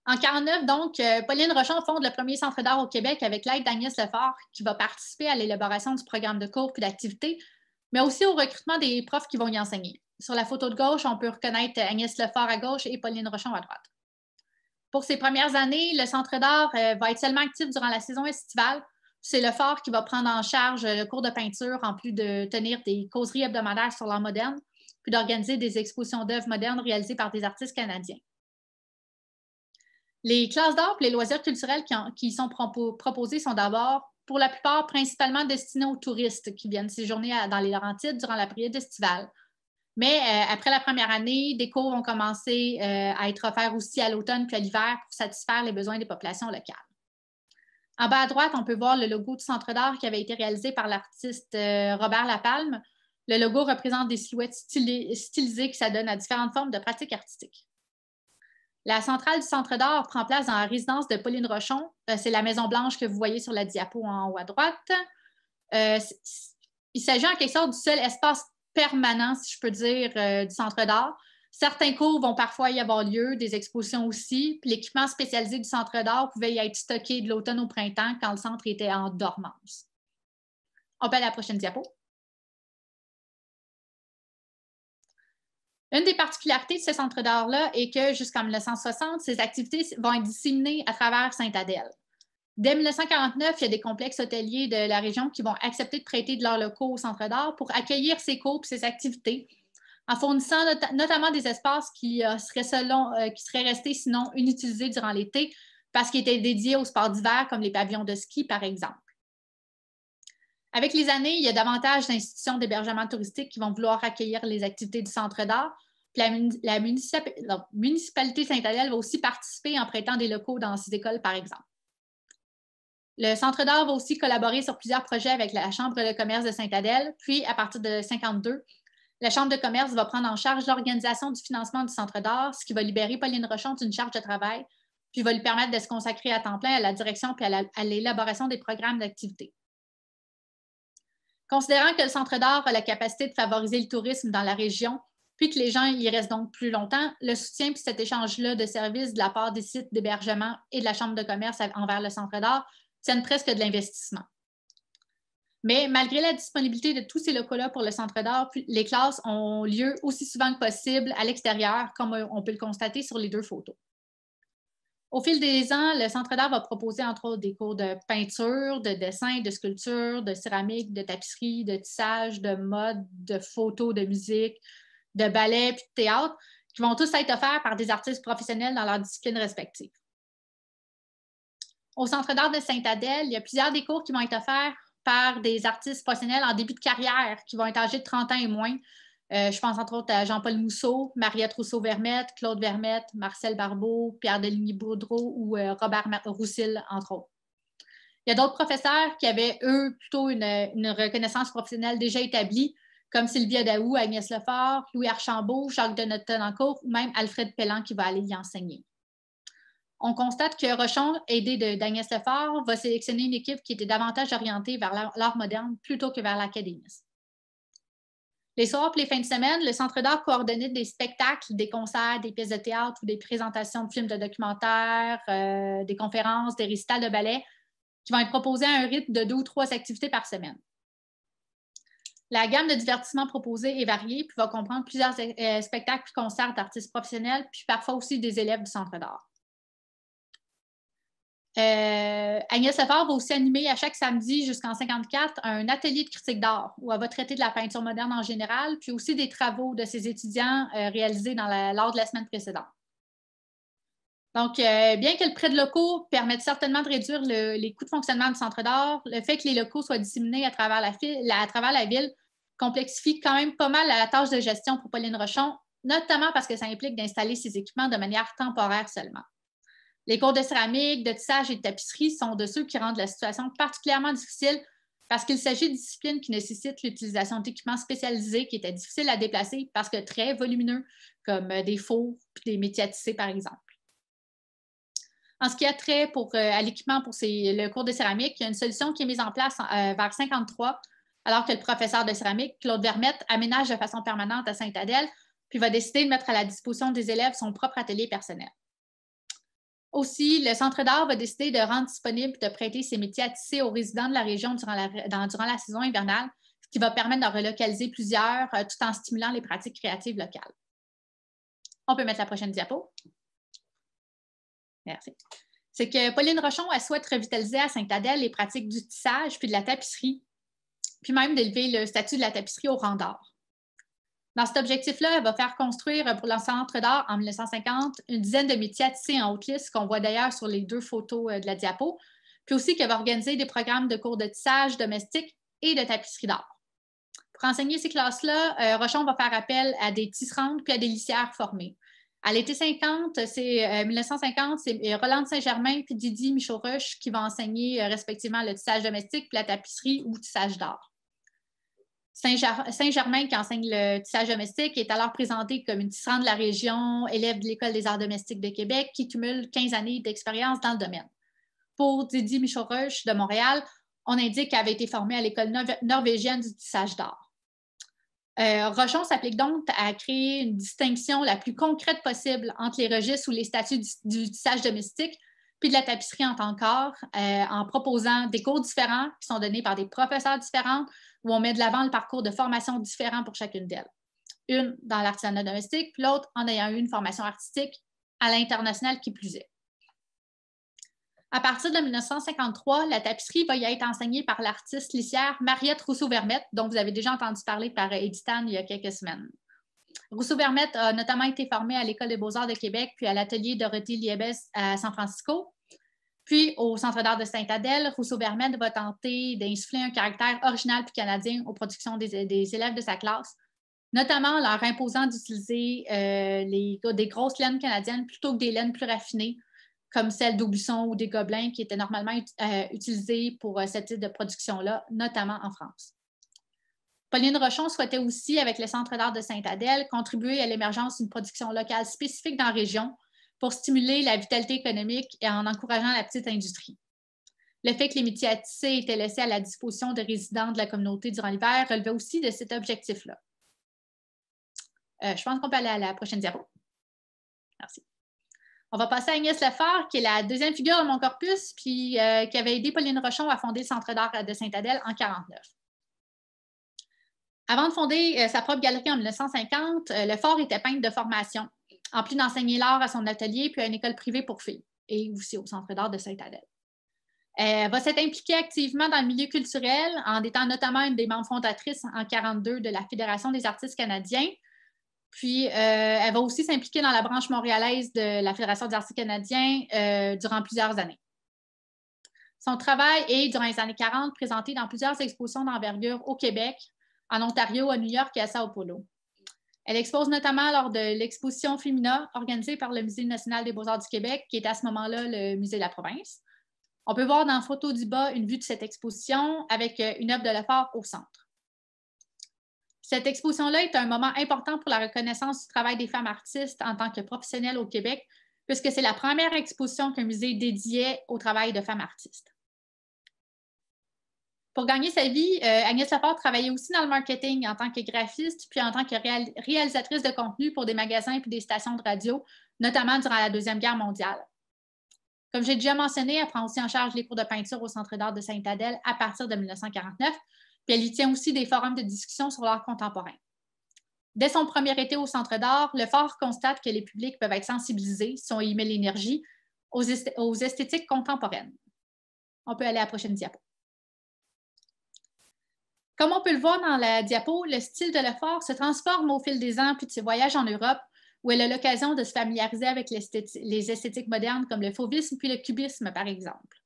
En 1949, donc, Pauline Rochon fonde le premier centre d'art au Québec avec l'aide d'Agnès Lefort, qui va participer à l'élaboration du programme de cours et d'activités, mais aussi au recrutement des profs qui vont y enseigner. Sur la photo de gauche, on peut reconnaître Agnès Lefort à gauche et Pauline Rochon à droite. Pour ces premières années, le centre d'art va être seulement actif durant la saison estivale. C'est Lefort qui va prendre en charge le cours de peinture, en plus de tenir des causeries hebdomadaires sur l'art moderne, puis d'organiser des expositions d'œuvres modernes réalisées par des artistes canadiens. Les classes d'art et les loisirs culturels qui sont proposés sont d'abord, pour la plupart, principalement destinés aux touristes qui viennent séjourner dans les Laurentides durant la période estivale. Mais après la première année, des cours vont commencer à être offerts aussi à l'automne puis à l'hiver pour satisfaire les besoins des populations locales. En bas à droite, on peut voir le logo du centre d'art qui avait été réalisé par l'artiste Robert Lapalme. Le logo représente des silhouettes stylisées qui s'adonnent à différentes formes de pratiques artistiques. La centrale du centre d'art prend place dans la résidence de Pauline Rochon. C'est la Maison Blanche que vous voyez sur la diapo en haut à droite. Il s'agit en quelque sorte du seul espace permanent, si je peux dire, du centre d'art. Certains cours vont parfois y avoir lieu, des expositions aussi, puis l'équipement spécialisé du centre d'art pouvait y être stocké de l'automne au printemps quand le centre était en dormance. On peut aller à la prochaine diapo. Une des particularités de ce centre d'art-là est que jusqu'en 1960, ces activités vont être disséminées à travers Sainte-Adèle. Dès 1949, il y a des complexes hôteliers de la région qui vont accepter de prêter de leurs locaux au centre d'art pour accueillir ces cours et ces activités, en fournissant notamment des espaces qui seraient restés sinon inutilisés durant l'été parce qu'ils étaient dédiés aux sports d'hiver comme les pavillons de ski, par exemple. Avec les années, il y a davantage d'institutions d'hébergement touristique qui vont vouloir accueillir les activités du centre d'art. Puis la municipalité Sainte-Adèle va aussi participer en prêtant des locaux dans ces écoles, par exemple. Le centre d'art va aussi collaborer sur plusieurs projets avec la Chambre de commerce de Sainte-Adèle. Puis, à partir de 1952, la Chambre de commerce va prendre en charge l'organisation du financement du centre d'art, ce qui va libérer Pauline Rochon d'une charge de travail, puis va lui permettre de se consacrer à temps plein à la direction puis à l'élaboration des programmes d'activité. Considérant que le centre d'art a la capacité de favoriser le tourisme dans la région, puis que les gens y restent donc plus longtemps, le soutien puis cet échange-là de services de la part des sites d'hébergement et de la Chambre de commerce envers le centre d'art tiennent presque de l'investissement. Mais malgré la disponibilité de tous ces locaux-là pour le centre d'art, les classes ont lieu aussi souvent que possible à l'extérieur, comme on peut le constater sur les deux photos. Au fil des ans, le centre d'art va proposer entre autres des cours de peinture, de dessin, de sculpture, de céramique, de tapisserie, de tissage, de mode, de photo, de musique, de ballet puis de théâtre, qui vont tous être offerts par des artistes professionnels dans leurs disciplines respectives. Au Centre d'art de Sainte-Adèle, il y a plusieurs des cours qui vont être offerts par des artistes professionnels en début de carrière qui vont être âgés de 30 ans et moins. Je pense entre autres à Jean-Paul Mousseau, Mariette Rousseau-Vermette, Claude Vermette, Marcel Barbeau, Pierre Deligny-Boudreau ou Robert Roussil, entre autres. Il y a d'autres professeurs qui avaient, eux, plutôt une reconnaissance professionnelle déjà établie, comme Sylvia Daou, Agnès Lefort, Louis Archambault, Jacques Denot-Tenancourt ou même Alfred Pellan qui va aller y enseigner. On constate que Rochon, aidé d'Agnès Lefort, va sélectionner une équipe qui était davantage orientée vers l'art moderne plutôt que vers l'académisme. Les soirs et les fins de semaine, le Centre d'art coordonnait des spectacles, des concerts, des pièces de théâtre ou des présentations de films de documentaires, des conférences, des récitals de ballet qui vont être proposés à un rythme de 2 ou 3 activités par semaine. La gamme de divertissements proposés est variée puis va comprendre plusieurs spectacles et concerts d'artistes professionnels puis parfois aussi des élèves du Centre d'art. Agnès Lefort va aussi animer à chaque samedi jusqu'en 1954 un atelier de critique d'art où elle va traiter de la peinture moderne en général, puis aussi des travaux de ses étudiants réalisés lors de la semaine précédente. Donc, bien que le prêt de locaux permette certainement de réduire les coûts de fonctionnement du centre d'art, le fait que les locaux soient disséminés à travers la ville complexifie quand même pas mal la tâche de gestion pour Pauline Rochon, notamment parce que ça implique d'installer ces équipements de manière temporaire seulement. Les cours de céramique, de tissage et de tapisserie sont de ceux qui rendent la situation particulièrement difficile parce qu'il s'agit de disciplines qui nécessitent l'utilisation d'équipements spécialisés qui étaient difficiles à déplacer parce que très volumineux, comme des fours et des métiers à tisser, par exemple. En ce qui a trait à l'équipement pour le cours de céramique, il y a une solution qui est mise en place vers 1953, alors que le professeur de céramique, Claude Vermette, aménage de façon permanente à Sainte-Adèle, puis va décider de mettre à la disposition des élèves son propre atelier personnel. Aussi, le Centre d'art va décider de rendre disponible et de prêter ses métiers à tisser aux résidents de la région durant la saison hivernale, ce qui va permettre de relocaliser plusieurs tout en stimulant les pratiques créatives locales. On peut mettre la prochaine diapo. Merci. C'est que Pauline Rochon, elle souhaite revitaliser à Sainte-Adèle les pratiques du tissage puis de la tapisserie, puis même d'élever le statut de la tapisserie au rang d'art. Dans cet objectif-là, elle va faire construire pour le Centre d'art en 1950 une dizaine de métiers à tisser en haute liste qu'on voit d'ailleurs sur les 2 photos de la diapo, puis aussi qu'elle va organiser des programmes de cours de tissage domestique et de tapisserie d'art. Pour enseigner ces classes-là, Rochon va faire appel à des tisserandes puis à des lissières formées. À l'été 1950, c'est Rolande Saint-Germain puis Didier Michaud-Roche qui vont enseigner respectivement le tissage domestique puis la tapisserie ou tissage d'art. Saint-Germain, qui enseigne le tissage domestique, est alors présenté comme une tisserande de la région, élève de l'École des arts domestiques de Québec, qui cumule 15 années d'expérience dans le domaine. Pour Didier Michaud-Roche de Montréal, on indique qu'elle avait été formée à l'École norvégienne du tissage d'art. Rochon s'applique donc à créer une distinction la plus concrète possible entre les registres ou les statuts du tissage domestique puis de la tapisserie en tant qu'art, en proposant des cours différents qui sont donnés par des professeurs différents où on met de l'avant le parcours de formation différent pour chacune d'elles. une dans l'artisanat domestique, puis l'autre en ayant eu une formation artistique à l'international qui plus est. À partir de 1953, la tapisserie va y être enseignée par l'artiste lissière Mariette Rousseau-Vermette, dont vous avez déjà entendu parler par Edith Anne il y a quelques semaines. Rousseau-Vermette a notamment été formée à l'École des beaux-arts de Québec, puis à l'atelier Dorothée Liebes à San Francisco. Puis, au Centre d'art de Sainte-Adèle, Rousseau-Vermette va tenter d'insuffler un caractère original puis canadien aux productions des élèves de sa classe, notamment en leur imposant d'utiliser des grosses laines canadiennes plutôt que des laines plus raffinées, comme celles d'Aubusson ou des Gobelins, qui étaient normalement utilisées pour ce type de production-là, notamment en France. Pauline Rochon souhaitait aussi, avec le Centre d'art de Sainte-Adèle, contribuer à l'émergence d'une production locale spécifique dans la région pour stimuler la vitalité économique et en encourageant la petite industrie. Le fait que les métiers à tisser étaient laissés à la disposition de résidents de la communauté durant l'hiver relevait aussi de cet objectif-là. Je pense qu'on peut aller à la prochaine diapo. Merci. On va passer à Agnès Lefort, qui est la deuxième figure de mon corpus, puis qui avait aidé Pauline Rochon à fonder le Centre d'art de Sainte-Adèle en 1949. Avant de fonder sa propre galerie en 1950, Lefort était peintre de formation, en plus d'enseigner l'art à son atelier puis à une école privée pour filles, et aussi au Centre d'art de Sainte-Adèle. Elle va s'être impliquée activement dans le milieu culturel, en étant notamment une des membres fondatrices en 1942 de la Fédération des artistes canadiens. Puis, elle va aussi s'impliquer dans la branche montréalaise de la Fédération des artistes canadiens durant plusieurs années. Son travail est, durant les années 40, présenté dans plusieurs expositions d'envergure au Québec, en Ontario, à New York et à Sao Paulo. Elle expose notamment lors de l'exposition Femina, organisée par le Musée national des beaux-arts du Québec, qui est à ce moment-là le Musée de la province. On peut voir dans la photo du bas une vue de cette exposition avec une œuvre de Lefort au centre. Cette exposition-là est un moment important pour la reconnaissance du travail des femmes artistes en tant que professionnelles au Québec, puisque c'est la première exposition qu'un musée dédiait au travail de femmes artistes. Pour gagner sa vie, Agnès Lefort travaillait aussi dans le marketing en tant que graphiste, puis en tant que réalisatrice de contenu pour des magasins et des stations de radio, notamment durant la Deuxième Guerre mondiale. Comme j'ai déjà mentionné, elle prend aussi en charge les cours de peinture au Centre d'art de Sainte-Adèle à partir de 1949, puis elle y tient aussi des forums de discussion sur l'art contemporain. Dès son premier été au Centre d'art, Lefort constate que les publics peuvent être sensibilisés, si on y met l'énergie, aux esthétiques contemporaines. On peut aller à la prochaine diapo. Comme on peut le voir dans la diapo, le style de Lefort se transforme au fil des ans puis de ses voyages en Europe, où elle a l'occasion de se familiariser avec les esthétiques modernes comme le fauvisme puis le cubisme, par exemple.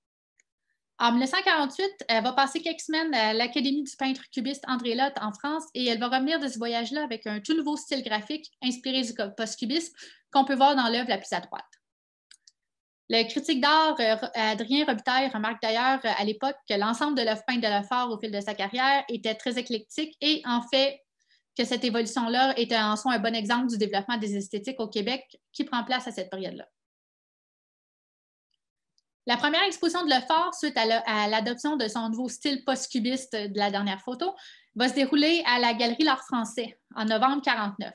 En 1948, elle va passer quelques semaines à l'Académie du peintre cubiste André Lotte en France et elle va revenir de ce voyage-là avec un tout nouveau style graphique inspiré du post-cubisme qu'on peut voir dans l'œuvre la plus à droite. Le critique d'art Adrien Robitaille remarque d'ailleurs à l'époque que l'ensemble de l'œuvre peinte de Lefort au fil de sa carrière était très éclectique et en fait que cette évolution-là était en soi un bon exemple du développement des esthétiques au Québec qui prend place à cette période-là. La première exposition de Lefort, suite à l'adoption de son nouveau style post-cubiste de la dernière photo, va se dérouler à la Galerie L'Art français en novembre 1949.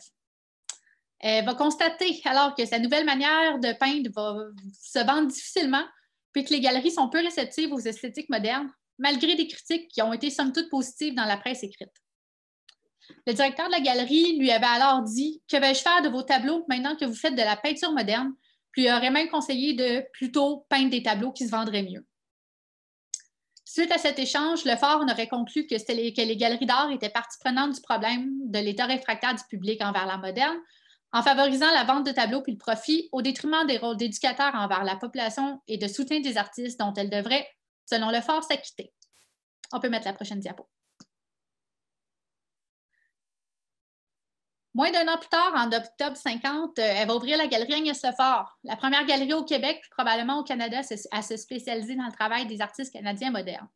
Elle va constater alors que sa nouvelle manière de peindre va se vendre difficilement, puis que les galeries sont peu réceptives aux esthétiques modernes, malgré des critiques qui ont été somme toute positives dans la presse écrite. Le directeur de la galerie lui avait alors dit « Que vais-je faire de vos tableaux maintenant que vous faites de la peinture moderne ?» Puis il aurait même conseillé de plutôt peindre des tableaux qui se vendraient mieux. Suite à cet échange, Lefort aurait conclu que les galeries d'art étaient partie prenante du problème de l'état réfractaire du public envers l'art moderne, en favorisant la vente de tableaux puis le profit au détriment des rôles d'éducateurs envers la population et de soutien des artistes dont elle devrait, selon Lefort, s'acquitter. On peut mettre la prochaine diapo. Moins d'un an plus tard, en octobre 50, elle va ouvrir la galerie Agnès Lefort, la première galerie au Québec, puis probablement au Canada, à se spécialiser dans le travail des artistes canadiens modernes.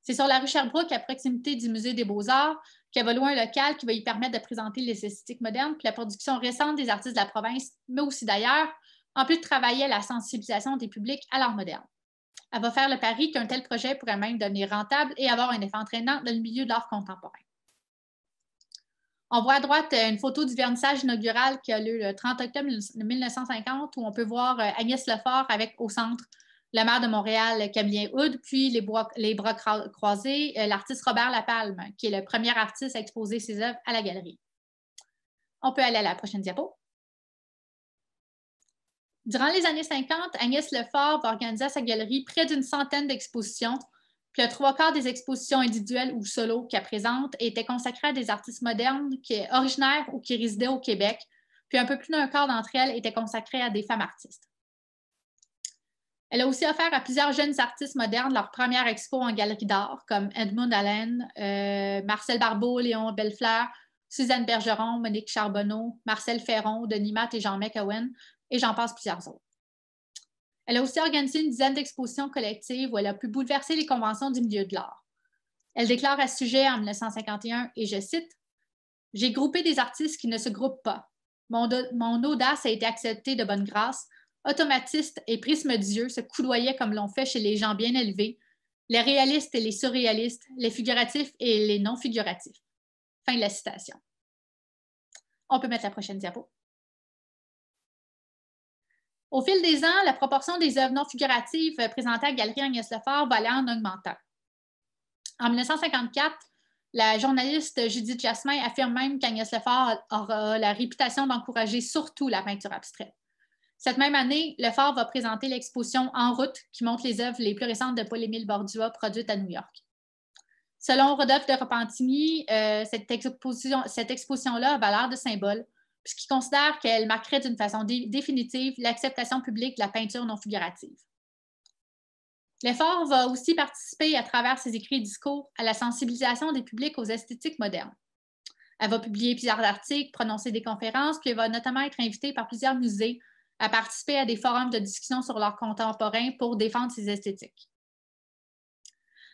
C'est sur la rue Sherbrooke, à proximité du Musée des Beaux-Arts, qu'elle va louer un local qui va lui permettre de présenter les esthétiques modernes puis la production récente des artistes de la province, mais aussi d'ailleurs, en plus de travailler à la sensibilisation des publics à l'art moderne. Elle va faire le pari qu'un tel projet pourrait même devenir rentable et avoir un effet entraînant dans le milieu de l'art contemporain. On voit à droite une photo du vernissage inaugural qui a lieu le 30 octobre 1950, où on peut voir Agnès Lefort avec au centre le maire de Montréal, Camillien Houde, puis les bras croisés, l'artiste Robert Lapalme, qui est le premier artiste à exposer ses œuvres à la galerie. On peut aller à la prochaine diapo. Durant les années 50, Agnès Lefort va organiser à sa galerie près d'une centaine d'expositions. Puis le 3/4 des expositions individuelles ou solo qu'elle présente étaient consacrées à des artistes modernes originaires ou qui résidaient au Québec. Puis un peu plus d'un quart d'entre elles étaient consacrées à des femmes artistes. Elle a aussi offert à plusieurs jeunes artistes modernes leur première expo en galerie d'art, comme Edmund Allen, Marcel Barbeau, Léon Bellefleur, Suzanne Bergeron, Monique Charbonneau, Marcel Ferron, Denis Matt et Jean McEwen, et j'en passe plusieurs autres. Elle a aussi organisé une dizaine d'expositions collectives où elle a pu bouleverser les conventions du milieu de l'art. Elle déclare à ce sujet en 1951, et je cite, « J'ai groupé des artistes qui ne se groupent pas. Mon audace a été acceptée de bonne grâce. Automatistes et prismes d'yeux se coudoyaient comme l'on fait chez les gens bien élevés, les réalistes et les surréalistes, les figuratifs et les non-figuratifs. » Fin de la citation. On peut mettre la prochaine diapo. Au fil des ans, la proportion des œuvres non figuratives présentées à la Galerie Agnès Lefort va aller en augmentant. En 1954, la journaliste Judith Jasmin affirme même qu'Agnès Lefort aura la réputation d'encourager surtout la peinture abstraite. Cette même année, Lefort va présenter l'exposition En route, qui montre les œuvres les plus récentes de Paul-Émile Bordua produites à New York. Selon Rodolphe de Repentigny, cette exposition-là a valeur de symbole, puisqu'il considère qu'elle marquerait d'une façon définitive l'acceptation publique de la peinture non figurative. Lefort va aussi participer, à travers ses écrits et discours, à la sensibilisation des publics aux esthétiques modernes. Elle va publier plusieurs articles, prononcer des conférences, puis elle va notamment être invitée par plusieurs musées à participer à des forums de discussion sur leurs contemporains pour défendre ces esthétiques.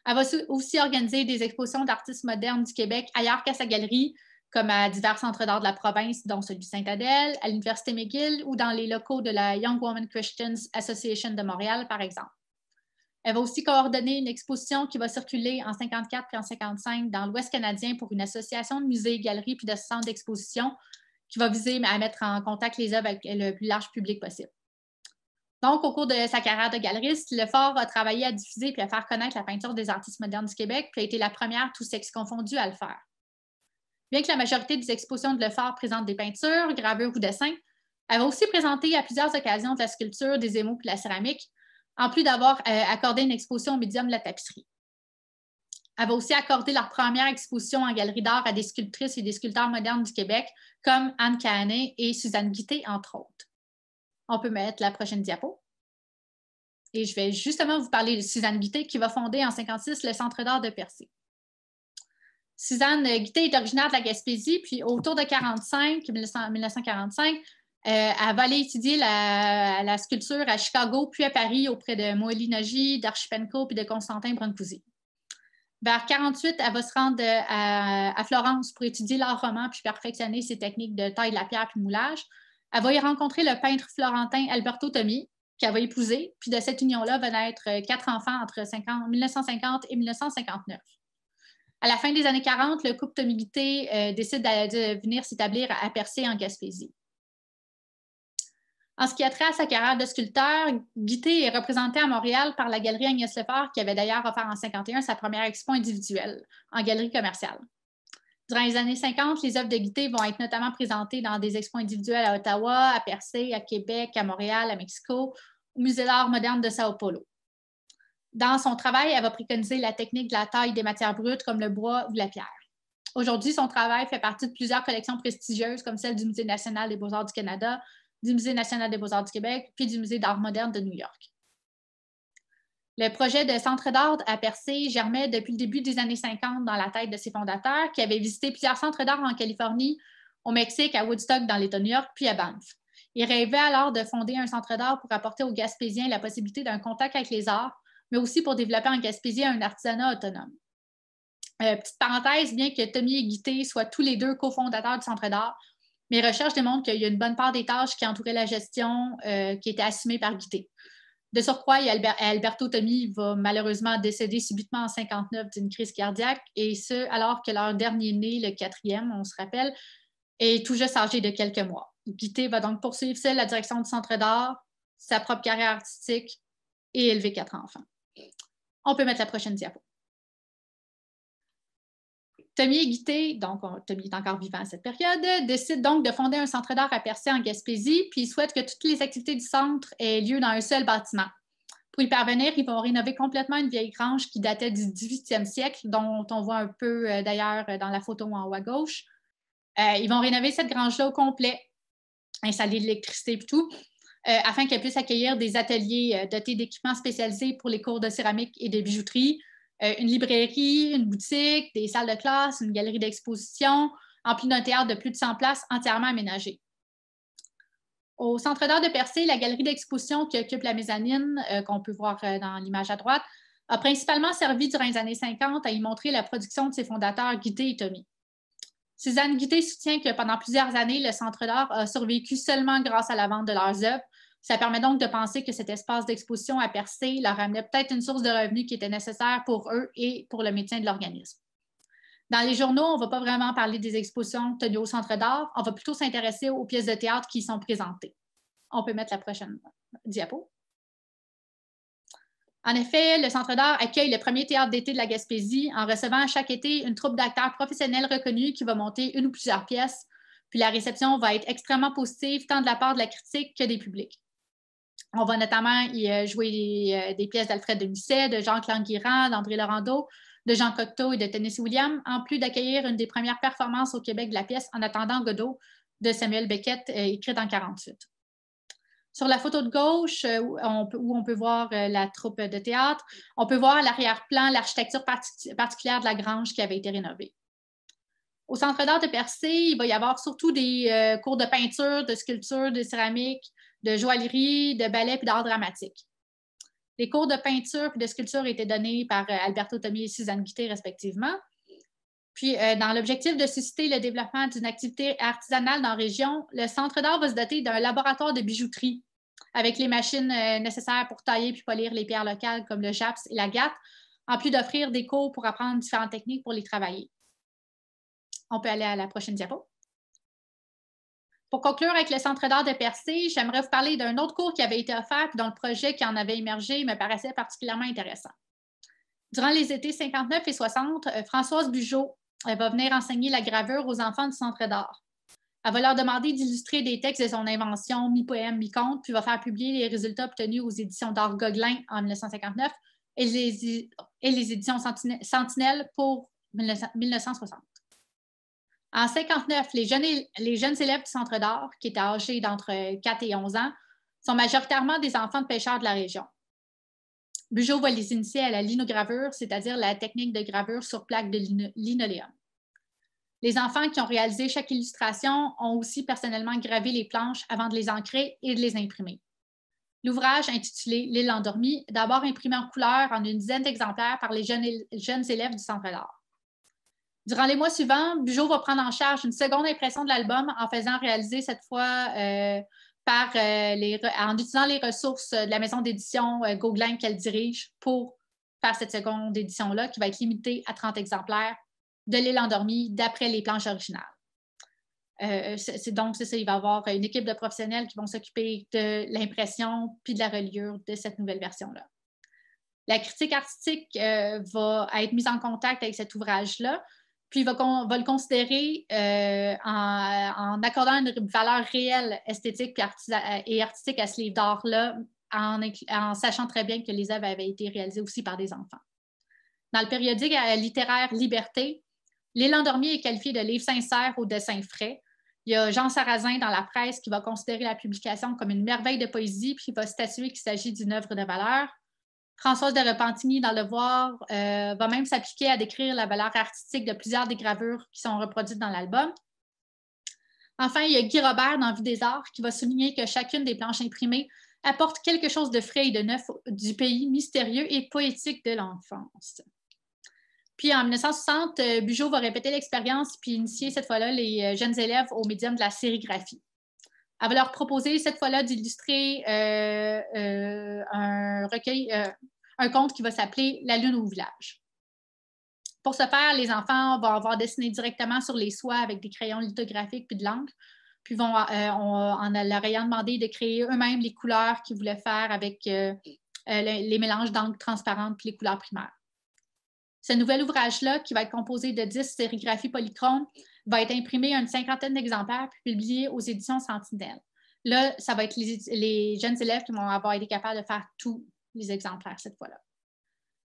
Elle va aussi organiser des expositions d'artistes modernes du Québec ailleurs qu'à sa galerie, comme à divers centres d'art de la province, dont celui de Sainte-Adèle, à l'Université McGill ou dans les locaux de la Young Women Christians Association de Montréal, par exemple. Elle va aussi coordonner une exposition qui va circuler en 1954 et en 1955 dans l'Ouest canadien pour une association de musées, galeries puis de centres d'exposition qui va viser à mettre en contact les œuvres avec le plus large public possible. Donc, au cours de sa carrière de galeriste, Lefort a travaillé à diffuser puis à faire connaître la peinture des artistes modernes du Québec, puis a été la première, tous sexes confondus, à le faire. Bien que la majorité des expositions de Lefort présentent des peintures, gravures ou dessins, elle va aussi présenter à plusieurs occasions de la sculpture, des émaux et de la céramique, en plus d'avoir accordé une exposition au médium de la tapisserie. Elle va aussi accorder leur première exposition en galerie d'art à des sculptrices et des sculpteurs modernes du Québec, comme Anne Cahanet et Suzanne Guité, entre autres. On peut mettre la prochaine diapo. Et je vais justement vous parler de Suzanne Guité, qui va fonder en 1956 le Centre d'art de Percé. Suzanne Guité est originaire de la Gaspésie, puis autour de 1945, elle va aller étudier la sculpture à Chicago, puis à Paris, auprès de Moëlie Nagy, d'Archipenko puis de Constantin Brancusi. Vers 1948, elle va se rendre à Florence pour étudier l'art roman puis perfectionner ses techniques de taille de la pierre puis moulage. Elle va y rencontrer le peintre florentin Alberto Tommi, qu'elle va épouser. Puis de cette union-là va naître 4 enfants entre 1950 et 1959. À la fin des années 40, le couple Tommi-Guité décide de venir s'établir à Percé, en Gaspésie. En ce qui a trait à sa carrière de sculpteur, Guité est représenté à Montréal par la Galerie Agnès Lefort, qui avait d'ailleurs offert en 1951 sa première expo individuelle en galerie commerciale. Durant les années 50, les œuvres de Guité vont être notamment présentées dans des expos individuelles à Ottawa, à Percé, à Québec, à Montréal, à Mexico, au Musée d'art moderne de Sao Paulo. Dans son travail, elle va préconiser la technique de la taille des matières brutes comme le bois ou la pierre. Aujourd'hui, son travail fait partie de plusieurs collections prestigieuses comme celle du Musée national des beaux-arts du Canada, du Musée national des beaux-arts du Québec, puis du Musée d'art moderne de New York. Le projet de centre d'art à Percé germait depuis le début des années 50 dans la tête de ses fondateurs, qui avaient visité plusieurs centres d'art en Californie, au Mexique, à Woodstock, dans l'État de New York, puis à Banff. Ils rêvaient alors de fonder un centre d'art pour apporter aux Gaspésiens la possibilité d'un contact avec les arts, mais aussi pour développer en Gaspésie un artisanat autonome. Petite parenthèse, bien que Tommi et Guité soient tous les deux cofondateurs du centre d'art, mes recherches démontrent qu'il y a une bonne part des tâches qui entouraient la gestion qui étaient assumées par Guité. De surcroît, Alberto Tommi va malheureusement décéder subitement en 1959 d'une crise cardiaque, et ce, alors que leur dernier né, le 4e, on se rappelle, est tout juste âgé de quelques mois. Guité va donc poursuivre seul la direction du centre d'art, sa propre carrière artistique et élever 4 enfants. On peut mettre la prochaine diapo. Tommy et Guité, donc Tommy est encore vivant à cette période, décide donc de fonder un centre d'art à Percé en Gaspésie, puis il souhaite que toutes les activités du centre aient lieu dans un seul bâtiment. Pour y parvenir, ils vont rénover complètement une vieille grange qui datait du 18e siècle, dont on voit un peu d'ailleurs dans la photo en haut à gauche. Ils vont rénover cette grange-là au complet, installer de l'électricité et tout, afin qu'elle puisse accueillir des ateliers dotés d'équipements spécialisés pour les cours de céramique et de bijouterie, une librairie, une boutique, des salles de classe, une galerie d'exposition, en plus d'un théâtre de plus de 100 places entièrement aménagé. Au Centre d'art de Percé, la galerie d'exposition qui occupe la mezzanine, qu'on peut voir dans l'image à droite, a principalement servi durant les années 50 à y montrer la production de ses fondateurs Guité et Tommy. Suzanne Guité soutient que pendant plusieurs années, le Centre d'art a survécu seulement grâce à la vente de leurs œuvres. Ça permet donc de penser que cet espace d'exposition à Percé leur amenait peut-être une source de revenus qui était nécessaire pour eux et pour le maintien de l'organisme. Dans les journaux, on ne va pas vraiment parler des expositions tenues au Centre d'art, on va plutôt s'intéresser aux pièces de théâtre qui y sont présentées. On peut mettre la prochaine diapo. En effet, le Centre d'art accueille le premier théâtre d'été de la Gaspésie en recevant chaque été une troupe d'acteurs professionnels reconnus qui va monter une ou plusieurs pièces. Puis la réception va être extrêmement positive, tant de la part de la critique que des publics. On va notamment y jouer des pièces d'Alfred de Musset, de Jacques Languirand, d'André Laurando, de Jean Cocteau et de Tennessee Williams, en plus d'accueillir une des premières performances au Québec de la pièce En attendant Godot de Samuel Beckett, écrite en 1948. Sur la photo de gauche, où on peut voir la troupe de théâtre, on peut voir à l'arrière-plan l'architecture particulière de la grange qui avait été rénovée. Au Centre d'art de Percé, il va y avoir surtout des cours de peinture, de sculpture, de céramique, de joaillerie, de ballet et d'art dramatique. Les cours de peinture et de sculpture étaient donnés par Alberto Tommy et Suzanne Guité, respectivement. Puis, dans l'objectif de susciter le développement d'une activité artisanale dans la région, le Centre d'art va se doter d'un laboratoire de bijouterie avec les machines nécessaires pour tailler puis polir les pierres locales comme le japs et la gatte, en plus d'offrir des cours pour apprendre différentes techniques pour les travailler. On peut aller à la prochaine diapo. Pour conclure avec le Centre d'art de Percé, j'aimerais vous parler d'un autre cours qui avait été offert puis dont le projet qui en avait émergé me paraissait particulièrement intéressant. Durant les étés 59 et 60, Françoise Bugeaud va venir enseigner la gravure aux enfants du Centre d'art. Elle va leur demander d'illustrer des textes de son invention, mi-poème, mi-conte, puis va faire publier les résultats obtenus aux éditions d'Art Gogolin en 1959 et les éditions Sentinelle pour 1960. En 1959, les jeunes élèves du Centre d'art, qui étaient âgés d'entre 4 et 11 ans, sont majoritairement des enfants de pêcheurs de la région. Bugeaud va les initier à la linogravure, c'est-à-dire la technique de gravure sur plaque de linoléum. Les enfants qui ont réalisé chaque illustration ont aussi personnellement gravé les planches avant de les ancrer et de les imprimer. L'ouvrage, intitulé L'île endormie, est d'abord imprimé en couleur en une dizaine d'exemplaires par les jeunes élèves du Centre d'art. Durant les mois suivants, Bugeaud va prendre en charge une seconde impression de l'album en faisant réaliser cette fois en utilisant les ressources de la maison d'édition Gogolin qu'elle dirige pour faire cette seconde édition-là qui va être limitée à 30 exemplaires de l'île endormie d'après les planches originales. Donc, c'est ça, il va y avoir une équipe de professionnels qui vont s'occuper de l'impression puis de la reliure de cette nouvelle version-là. La critique artistique va être mise en contact avec cet ouvrage-là, puis va le considérer en accordant une valeur réelle esthétique et artistique à ce livre d'art-là, en sachant très bien que les œuvres avaient été réalisées aussi par des enfants. Dans le périodique littéraire Liberté, L'île endormie est qualifiée de livre sincère au dessin frais. Il y a Jean Sarrazin dans la presse qui va considérer la publication comme une merveille de poésie puis va statuer qu'il s'agit d'une œuvre de valeur. Françoise de Repentigny dans Le Voir va même s'appliquer à décrire la valeur artistique de plusieurs des gravures qui sont reproduites dans l'album. Enfin, il y a Guy Robert dans Vie des arts qui va souligner que chacune des planches imprimées apporte quelque chose de frais et de neuf du pays mystérieux et poétique de l'enfance. Puis en 1960, Bugeaud va répéter l'expérience puis initier cette fois-là les jeunes élèves au médium de la sérigraphie. Elle va leur proposer cette fois-là d'illustrer un recueil, un conte qui va s'appeler La lune au village. Pour ce faire, les enfants vont avoir dessiné directement sur les soies avec des crayons lithographiques puis de l'encre. Puis on leur ayant demandé de créer eux-mêmes les couleurs qu'ils voulaient faire avec les mélanges d'encre transparente puis les couleurs primaires. Ce nouvel ouvrage-là, qui va être composé de 10 sérigraphies polychromes, va être imprimé à une 50aine d'exemplaires puis publié aux éditions Sentinelle. Là, ça va être les jeunes élèves qui vont avoir été capables de faire tous les exemplaires cette fois-là.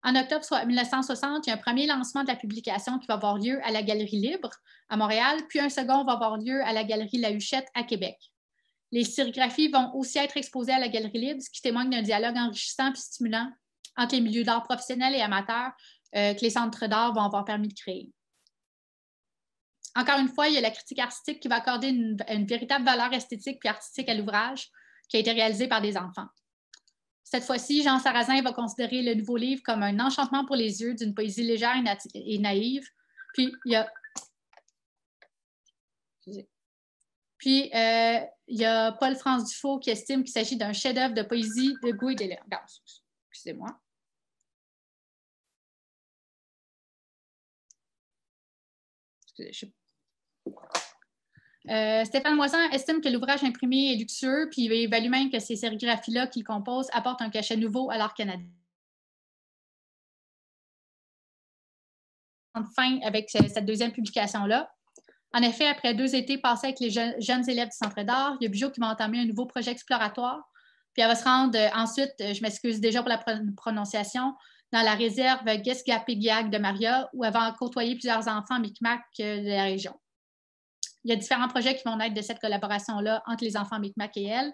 En octobre 1960, il y a un premier lancement de la publication qui va avoir lieu à la Galerie Libre à Montréal, puis un second va avoir lieu à la Galerie La Huchette à Québec. Les sérigraphies vont aussi être exposées à la Galerie Libre, ce qui témoigne d'un dialogue enrichissant et stimulant entre les milieux d'art professionnels et amateurs que les centres d'art vont avoir permis de créer. Encore une fois, il y a la critique artistique qui va accorder une véritable valeur esthétique et artistique à l'ouvrage qui a été réalisé par des enfants. Cette fois-ci, Jean Sarrazin va considérer le nouveau livre comme un enchantement pour les yeux d'une poésie légère et naïve. Puis, il y a Paul-France Dufault qui estime qu'il s'agit d'un chef-d'œuvre de poésie de goût et d'élégance. Excusez-moi. Stéphane Moisan estime que l'ouvrage imprimé est luxueux, puis il évalue même que ces sérigraphies-là qu'il compose apportent un cachet nouveau à l'art canadien. Enfin, avec cette deuxième publication-là. En effet, après 2 étés passés avec les jeunes élèves du Centre d'art, il y a Bugeaud qui va entamer un nouveau projet exploratoire. Puis elle va se rendre ensuite, je m'excuse déjà pour la prononciation, dans la réserve Guesgapigiag de Maria, où elle va côtoyer plusieurs enfants Micmac de la région. Il y a différents projets qui vont naître de cette collaboration-là entre les enfants Micmac et elle,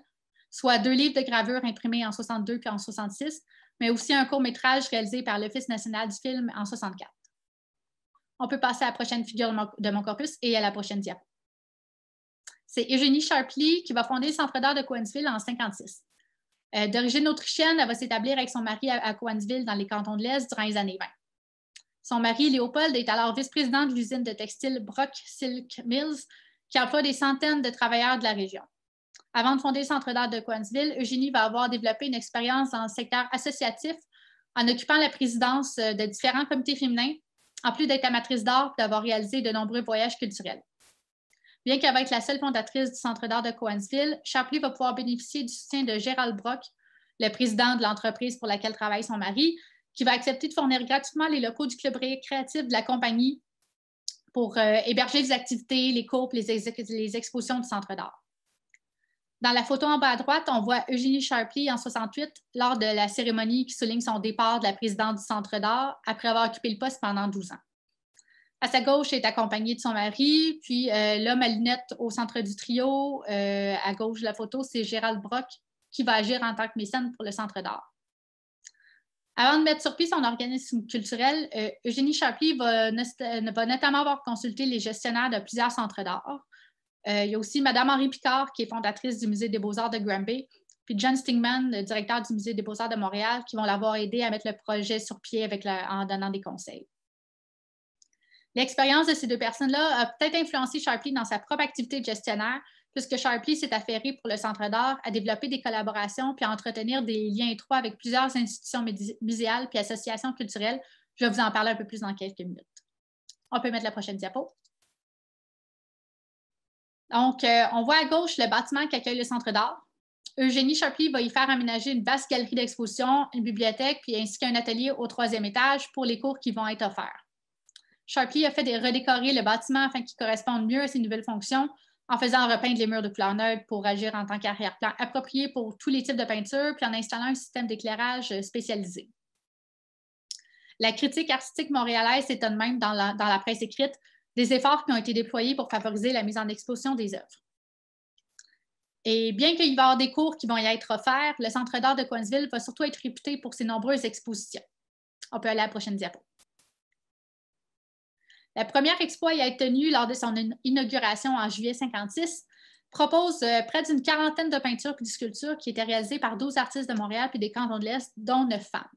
soit 2 livres de gravure imprimés en 62 puis en 66, mais aussi un court-métrage réalisé par l'Office national du film en 64. On peut passer à la prochaine figure de mon corpus et à la prochaine diapo. C'est Eugénie Sharpley qui va fonder le Centre d'art de Cowansville en 1956. D'origine autrichienne, elle va s'établir avec son mari à Cowansville dans les cantons de l'Est durant les années 20. Son mari, Léopold, est alors vice-président de l'usine de textile Brock Silk Mills, qui emploie des centaines de travailleurs de la région. Avant de fonder le Centre d'art de Cowansville, Eugénie va avoir développé une expérience dans le secteur associatif en occupant la présidence de différents comités féminins, en plus d'être amatrice d'art et d'avoir réalisé de nombreux voyages culturels. Bien qu'elle va être la seule fondatrice du Centre d'art de Cowansville, Sharpley va pouvoir bénéficier du soutien de Gérald Brock, le président de l'entreprise pour laquelle travaille son mari, qui va accepter de fournir gratuitement les locaux du club récréatif de la compagnie pour héberger les activités, les cours et les expositions du Centre d'art. Dans la photo en bas à droite, on voit Eugénie Sharpley en 68 lors de la cérémonie qui souligne son départ de la présidente du Centre d'art après avoir occupé le poste pendant 12 ans. À sa gauche, elle est accompagnée de son mari, puis l'homme à lunettes au centre du trio, à gauche de la photo, c'est Gérald Brock qui va agir en tant que mécène pour le Centre d'art. Avant de mettre sur pied son organisme culturel, Eugénie Sharpley va notamment avoir consulté les gestionnaires de plusieurs centres d'art. Il y a aussi Mme Henri Picard, qui est fondatrice du Musée des beaux-arts de Granby, puis John Stingman, le directeur du Musée des beaux-arts de Montréal, qui vont l'avoir aidé à mettre le projet sur pied en donnant des conseils. L'expérience de ces 2 personnes-là a peut-être influencé Sharpley dans sa propre activité de gestionnaire, puisque Sharpley s'est affairé pour le Centre d'art à développer des collaborations puis à entretenir des liens étroits avec plusieurs institutions muséales puis associations culturelles. Je vais vous en parler un peu plus dans quelques minutes. On peut mettre la prochaine diapo. Donc, on voit à gauche le bâtiment qui accueille le Centre d'art. Eugénie Sharpley va y faire aménager une vaste galerie d'exposition, une bibliothèque, puis ainsi qu'un atelier au 3e étage pour les cours qui vont être offerts. Sharpley a fait redécorer le bâtiment afin qu'il corresponde mieux à ses nouvelles fonctions, en faisant repeindre les murs de couleur neutre pour agir en tant qu'arrière-plan approprié pour tous les types de peinture, puis en installant un système d'éclairage spécialisé. La critique artistique montréalaise s'étonne même dans la presse écrite des efforts qui ont été déployés pour favoriser la mise en exposition des œuvres. Et bien qu'il va y avoir des cours qui vont y être offerts, le Centre d'art de Cowansville va surtout être réputé pour ses nombreuses expositions. On peut aller à la prochaine diapo. La première expo à y être tenue lors de son inauguration en juillet 1956 propose près d'une 40aine de peintures et de sculptures qui étaient réalisées par 12 artistes de Montréal et des cantons de l'Est, dont 9 femmes.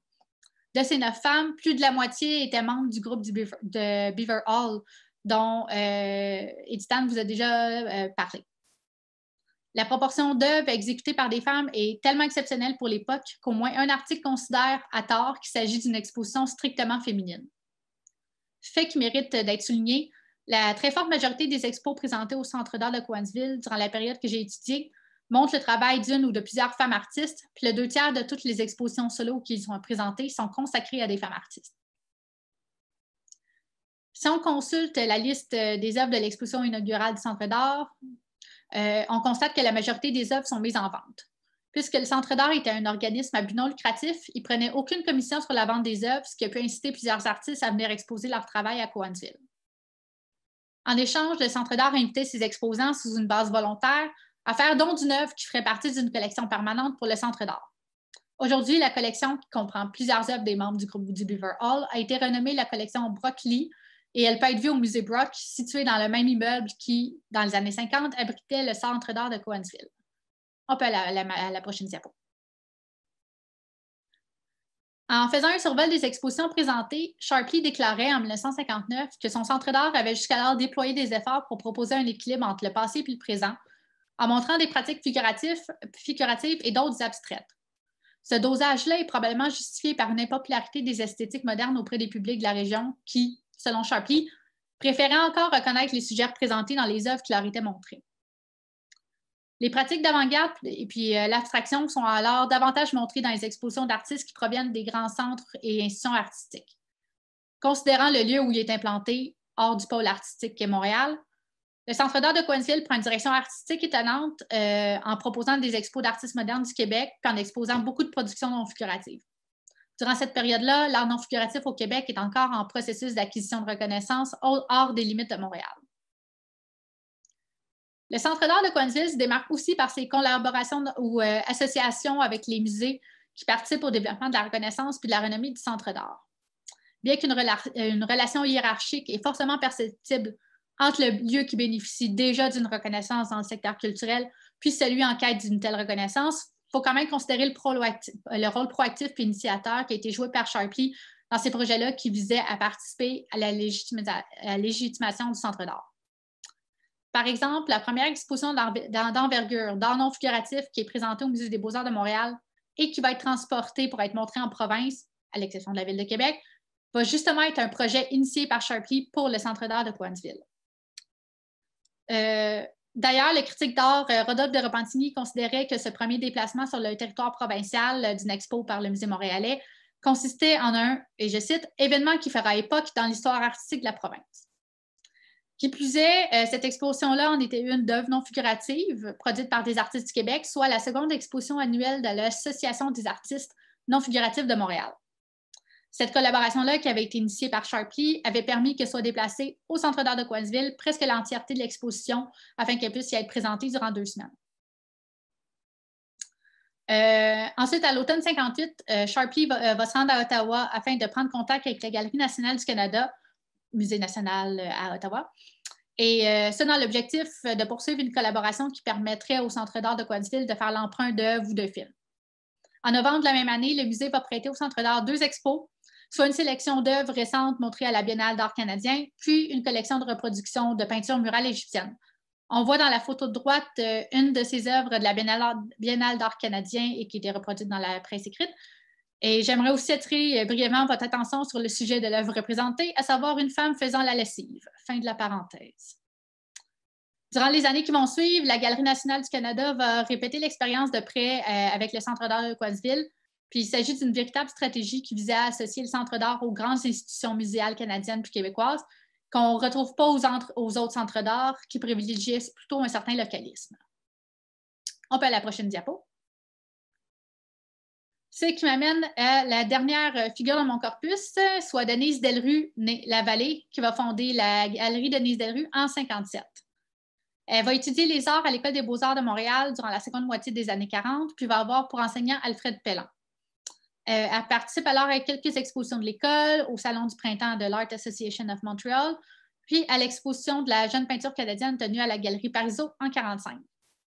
De ces 9 femmes, plus de la moitié étaient membres du groupe de Beaver Hall, dont Edith Anne vous a déjà parlé. La proportion d'œuvres exécutées par des femmes est tellement exceptionnelle pour l'époque qu'au moins un article considère à tort qu'il s'agit d'une exposition strictement féminine. Fait qui mérite d'être souligné, la très forte majorité des expos présentées au Centre d'art de Cowansville durant la période que j'ai étudiée montrent le travail d'une ou de plusieurs femmes artistes, puis le 2 tiers de toutes les expositions solo qui sont présentées sont consacrées à des femmes artistes. Si on consulte la liste des œuvres de l'exposition inaugurale du Centre d'art, on constate que la majorité des œuvres sont mises en vente. Puisque le Centre d'art était un organisme à but non lucratif, il ne prenait aucune commission sur la vente des œuvres, ce qui a pu inciter plusieurs artistes à venir exposer leur travail à Cowansville. En échange, le Centre d'art invitait ses exposants sous une base volontaire à faire don d'une œuvre qui ferait partie d'une collection permanente pour le Centre d'art. Aujourd'hui, la collection, qui comprend plusieurs œuvres des membres du groupe du Beaver Hall, a été renommée la collection Brock-Lee et elle peut être vue au musée Brock, situé dans le même immeuble qui, dans les années 50, abritait le Centre d'art de Cowansville. On peut aller à la prochaine diapo. En faisant un survol des expositions présentées, Sharpley déclarait en 1959 que son Centre d'art avait jusqu'alors déployé des efforts pour proposer un équilibre entre le passé et le présent, en montrant des pratiques figuratives et d'autres abstraites. Ce dosage-là est probablement justifié par une impopularité des esthétiques modernes auprès des publics de la région qui, selon Sharpley, préféraient encore reconnaître les sujets représentés dans les œuvres qui leur étaient montrées. Les pratiques d'avant-garde et puis l'abstraction sont alors davantage montrées dans les expositions d'artistes qui proviennent des grands centres et institutions artistiques. Considérant le lieu où il est implanté, hors du pôle artistique qu'est Montréal, le Centre d'art de Cowansville prend une direction artistique étonnante en proposant des expos d'artistes modernes du Québec puis en exposant beaucoup de productions non figuratives. Durant cette période-là, l'art non figuratif au Québec est encore en processus d'acquisition de reconnaissance hors des limites de Montréal. Le Centre d'art de Cowansville se démarque aussi par ses collaborations ou associations avec les musées qui participent au développement de la reconnaissance puis de la renommée du Centre d'art. Bien qu'une relation hiérarchique est fortement perceptible entre le lieu qui bénéficie déjà d'une reconnaissance dans le secteur culturel puis celui en quête d'une telle reconnaissance, il faut quand même considérer le rôle proactif et initiateur qui a été joué par Sharpley dans ces projets-là qui visaient à participer à la légitimation du Centre d'art. Par exemple, la première exposition d'envergure d'art non figuratif qui est présentée au Musée des Beaux-Arts de Montréal et qui va être transportée pour être montrée en province, à l'exception de la Ville de Québec, va justement être un projet initié par Sharpley pour le Centre d'art de Cowansville. D'ailleurs, le critique d'art Rodolphe de Repentigny considérait que ce premier déplacement sur le territoire provincial d'une expo par le Musée montréalais consistait en un, et je cite, « événement qui fera époque dans l'histoire artistique de la province ». Qui plus est, cette exposition-là en était une d'œuvres non figuratives produites par des artistes du Québec, soit la seconde exposition annuelle de l'Association des artistes non figuratifs de Montréal. Cette collaboration-là, qui avait été initiée par Sharpley, avait permis que soit déplacée au Centre d'art de Cowansville presque l'entièreté de l'exposition afin qu'elle puisse y être présentée durant 2 semaines. Ensuite, à l'automne 58, Sharpley va se rendre à Ottawa afin de prendre contact avec la Galerie nationale du Canada, Musée national à Ottawa, et ça dans l'objectif de poursuivre une collaboration qui permettrait au Centre d'art de Cowansville de faire l'emprunt d'œuvres ou de films. En novembre de la même année, le musée va prêter au Centre d'art 2 expos, soit une sélection d'œuvres récentes montrées à la Biennale d'art canadien, puis une collection de reproductions de peintures murales égyptiennes. On voit dans la photo de droite une de ces œuvres de la Biennale d'art canadien et qui était reproduite dans la presse écrite. Et j'aimerais aussi attirer brièvement votre attention sur le sujet de l'œuvre représentée, à savoir une femme faisant la lessive. Fin de la parenthèse. Durant les années qui vont suivre, la Galerie nationale du Canada va répéter l'expérience de près avec le Centre d'art de Cowansville. Puis il s'agit d'une véritable stratégie qui visait à associer le Centre d'art aux grandes institutions muséales canadiennes puis québécoises qu'on ne retrouve pas aux autres centres d'art qui privilégient plutôt un certain localisme. On peut aller à la prochaine diapo. Ce qui m'amène à la dernière figure de mon corpus, soit Denise Delru, née Lavallée, qui va fonder la Galerie Denise Delru en 1957. Elle va étudier les arts à l'École des beaux-arts de Montréal durant la seconde moitié des années 40, puis va avoir pour enseignant Alfred Pelland. Elle participe alors à quelques expositions de l'école, au Salon du printemps de l'Art Association of Montreal, puis à l'exposition de la jeune peinture canadienne tenue à la Galerie Parizeau en 1945.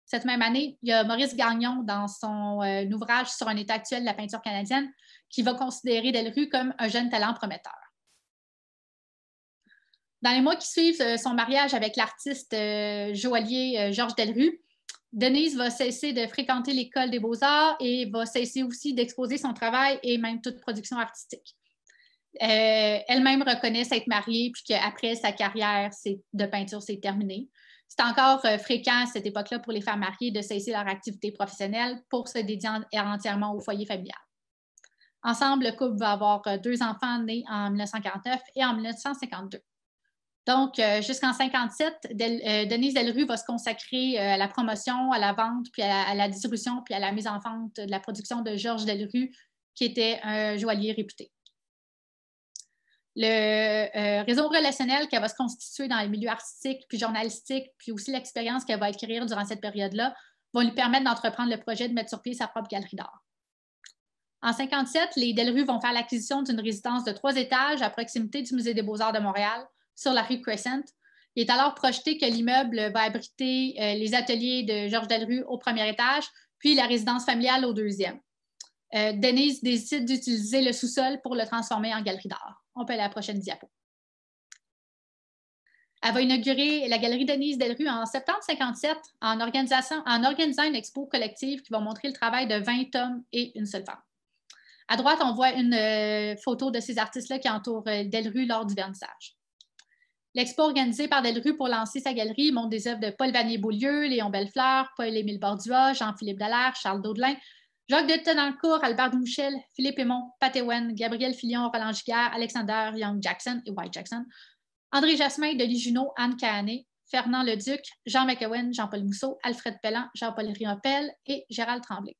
Cette même année, il y a Maurice Gagnon dans son ouvrage sur un état actuel de la peinture canadienne qui va considérer Delru comme un jeune talent prometteur. Dans les mois qui suivent son mariage avec l'artiste joaillier Georges Delru, Denise va cesser de fréquenter l'École des beaux-arts et va cesser aussi d'exposer son travail et même toute production artistique. Elle-même reconnaît s'être mariée puis qu'après sa carrière de peinture s'est terminée. C'est encore fréquent à cette époque-là pour les femmes mariées de cesser leur activité professionnelle pour se dédier entièrement au foyer familial. Ensemble, le couple va avoir 2 enfants nés en 1949 et en 1952. Donc, jusqu'en 1957, Denise Delrue va se consacrer à la promotion, à la vente, puis à la distribution, puis à la mise en vente de la production de Georges Delrue, qui était un joaillier réputé. Le réseau relationnel qu'elle va se constituer dans les milieux artistiques puis journalistiques, puis aussi l'expérience qu'elle va acquérir durant cette période-là, vont lui permettre d'entreprendre le projet de mettre sur pied sa propre galerie d'art. En 1957, les Delrue vont faire l'acquisition d'une résidence de 3 étages à proximité du Musée des Beaux-Arts de Montréal, sur la rue Crescent. Il est alors projeté que l'immeuble va abriter les ateliers de Georges Delrue au premier étage, puis la résidence familiale au deuxième. Denise décide d'utiliser le sous-sol pour le transformer en galerie d'art. On peut aller à la prochaine diapo. Elle va inaugurer la galerie Denise Delrue en septembre 1957 en organisant une expo collective qui va montrer le travail de 20 hommes et une seule femme. À droite, on voit une photo de ces artistes-là qui entourent Delrue lors du vernissage. L'expo organisée par Delrue pour lancer sa galerie montre des œuvres de Paul Vanier-Beaulieu, Léon Bellefleur, Paul-Émile Bordua, Jean-Philippe Dallaire, Charles Daudelin, Jacques de Thenancourt, Albert Mouchel, Philippe Aymon, Pat Ewen, Gabriel Filion, Roland Giguère, Alexander Young Jackson et White Jackson, André Jasmin, Denis Junot, Anne Cahané, Fernand Leduc, Jean McEwen, Jean-Paul Mousseau, Alfred Pellan, Jean-Paul Riopel et Gérard Tremblay.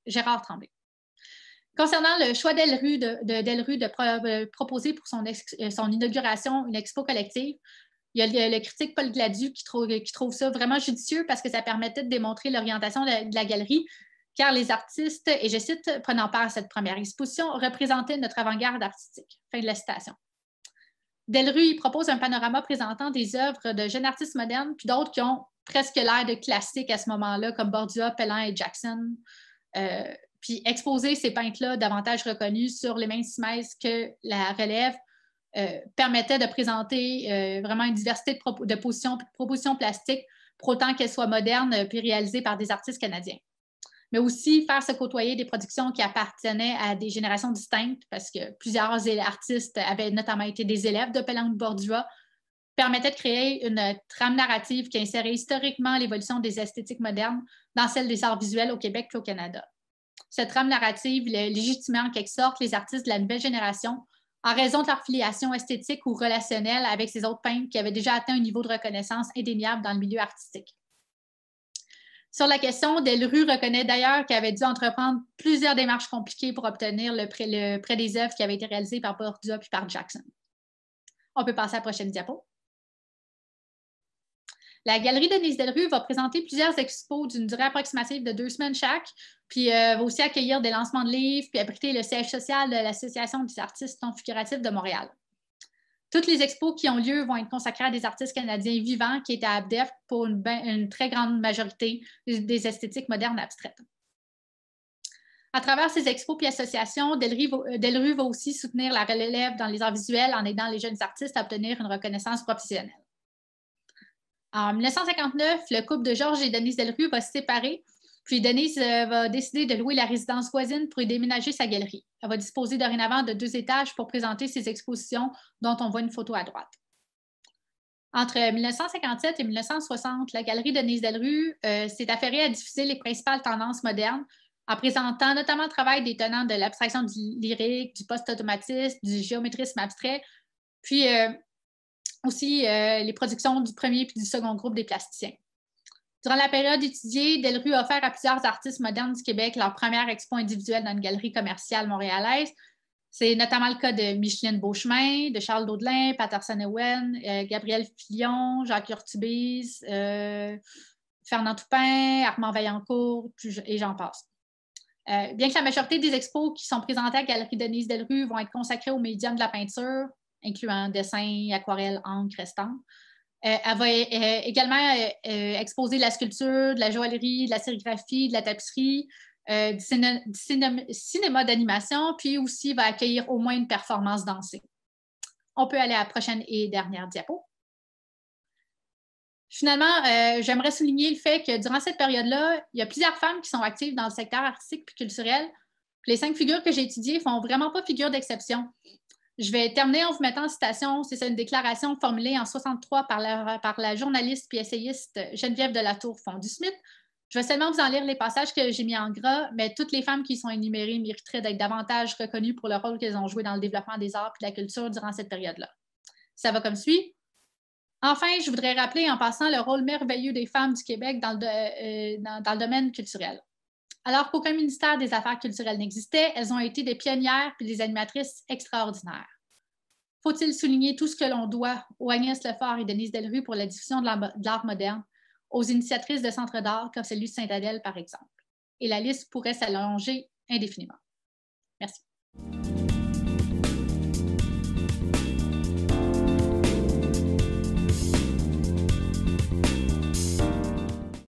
Concernant le choix Delrue de proposer pour son inauguration une expo collective, il y a le critique Paul Gladu qui trouve ça vraiment judicieux parce que ça permettait de démontrer l'orientation de la galerie, car les artistes, et je cite, prenant part à cette première exposition, représentaient notre avant-garde artistique. Fin de la citation. Delrue y propose un panorama présentant des œuvres de jeunes artistes modernes, puis d'autres qui ont presque l'air de classiques à ce moment-là, comme Bordua, Pellan et Jackson. Puis exposer ces peintres-là davantage reconnus sur les mêmes simèses que la relève permettait de présenter vraiment une diversité de propositions plastiques pour autant qu'elles soient modernes puis réalisées par des artistes canadiens. Mais aussi faire se côtoyer des productions qui appartenaient à des générations distinctes parce que plusieurs artistes avaient notamment été des élèves de Pellan ou de Bordua, permettait de créer une trame narrative qui insérait historiquement l'évolution des esthétiques modernes dans celle des arts visuels au Québec et au Canada. Cette trame narrative légitimait en quelque sorte les artistes de la nouvelle génération en raison de leur filiation esthétique ou relationnelle avec ces autres peintres qui avaient déjà atteint un niveau de reconnaissance indéniable dans le milieu artistique. Sur la question, Delrue reconnaît d'ailleurs qu'elle avait dû entreprendre plusieurs démarches compliquées pour obtenir le prêt des œuvres qui avaient été réalisées par Bordua puis par Jackson. On peut passer à la prochaine diapo. La galerie Denise Delrue va présenter plusieurs expos d'une durée approximative de 2 semaines chaque, puis va aussi accueillir des lancements de livres, puis abriter le siège social de l'Association des artistes non figuratifs de Montréal. Toutes les expos qui ont lieu vont être consacrées à des artistes canadiens vivants qui étaient adeptes pour une très grande majorité des esthétiques modernes abstraites. À travers ces expos et associations, Delrue va aussi soutenir la relève dans les arts visuels en aidant les jeunes artistes à obtenir une reconnaissance professionnelle. En 1959, le couple de Georges et Denise Delrue va se séparer, puis Denise va décider de louer la résidence voisine pour y déménager sa galerie. Elle va disposer dorénavant de 2 étages pour présenter ses expositions, dont on voit une photo à droite. Entre 1957 et 1960, la galerie Denise Delrue s'est affairée à diffuser les principales tendances modernes, en présentant notamment le travail des tenants de l'abstraction lyrique, du post-automatisme, du géométrisme abstrait, puis aussi les productions du premier puis du second groupe des plasticiens. Durant la période étudiée, Delrue a offert à plusieurs artistes modernes du Québec leur première expo individuelle dans une galerie commerciale montréalaise. C'est notamment le cas de Micheline Beauchemin, de Charles Daudelin, Patterson Ewen, Gabriel Filion, Jacques Urtubise, Fernand Toupin, Armand Vaillancourt, et j'en passe. Bien que la majorité des expos qui sont présentées à la galerie Denise Delrue vont être consacrées au médium de la peinture, incluant dessin, aquarelle, encre, estampes, elle va également exposer de la sculpture, de la joaillerie, de la sérigraphie, de la tapisserie, du cinéma d'animation, puis aussi va accueillir au moins une performance dansée. On peut aller à la prochaine et dernière diapo. Finalement, j'aimerais souligner le fait que durant cette période-là, il y a plusieurs femmes qui sont actives dans le secteur artistique et culturel. Puis les 5 figures que j'ai étudiées ne font vraiment pas figure d'exception. Je vais terminer en vous mettant en citation. C'est une déclaration formulée en 1963 par la journaliste et essayiste Geneviève Delatour-Fondu-Smith. Je vais seulement vous en lire les passages que j'ai mis en gras, mais toutes les femmes qui sont énumérées mériteraient d'être davantage reconnues pour le rôle qu'elles ont joué dans le développement des arts et de la culture durant cette période-là. Ça va comme suit. Enfin, je voudrais rappeler en passant le rôle merveilleux des femmes du Québec dans le domaine culturel. Alors qu'aucun ministère des Affaires culturelles n'existait, elles ont été des pionnières et des animatrices extraordinaires. Faut-il souligner tout ce que l'on doit aux Agnès Lefort et Denise Delrue pour la diffusion de l'art moderne, aux initiatrices de centres d'art comme celui de Sainte-Adèle, par exemple. Et la liste pourrait s'allonger indéfiniment. Merci.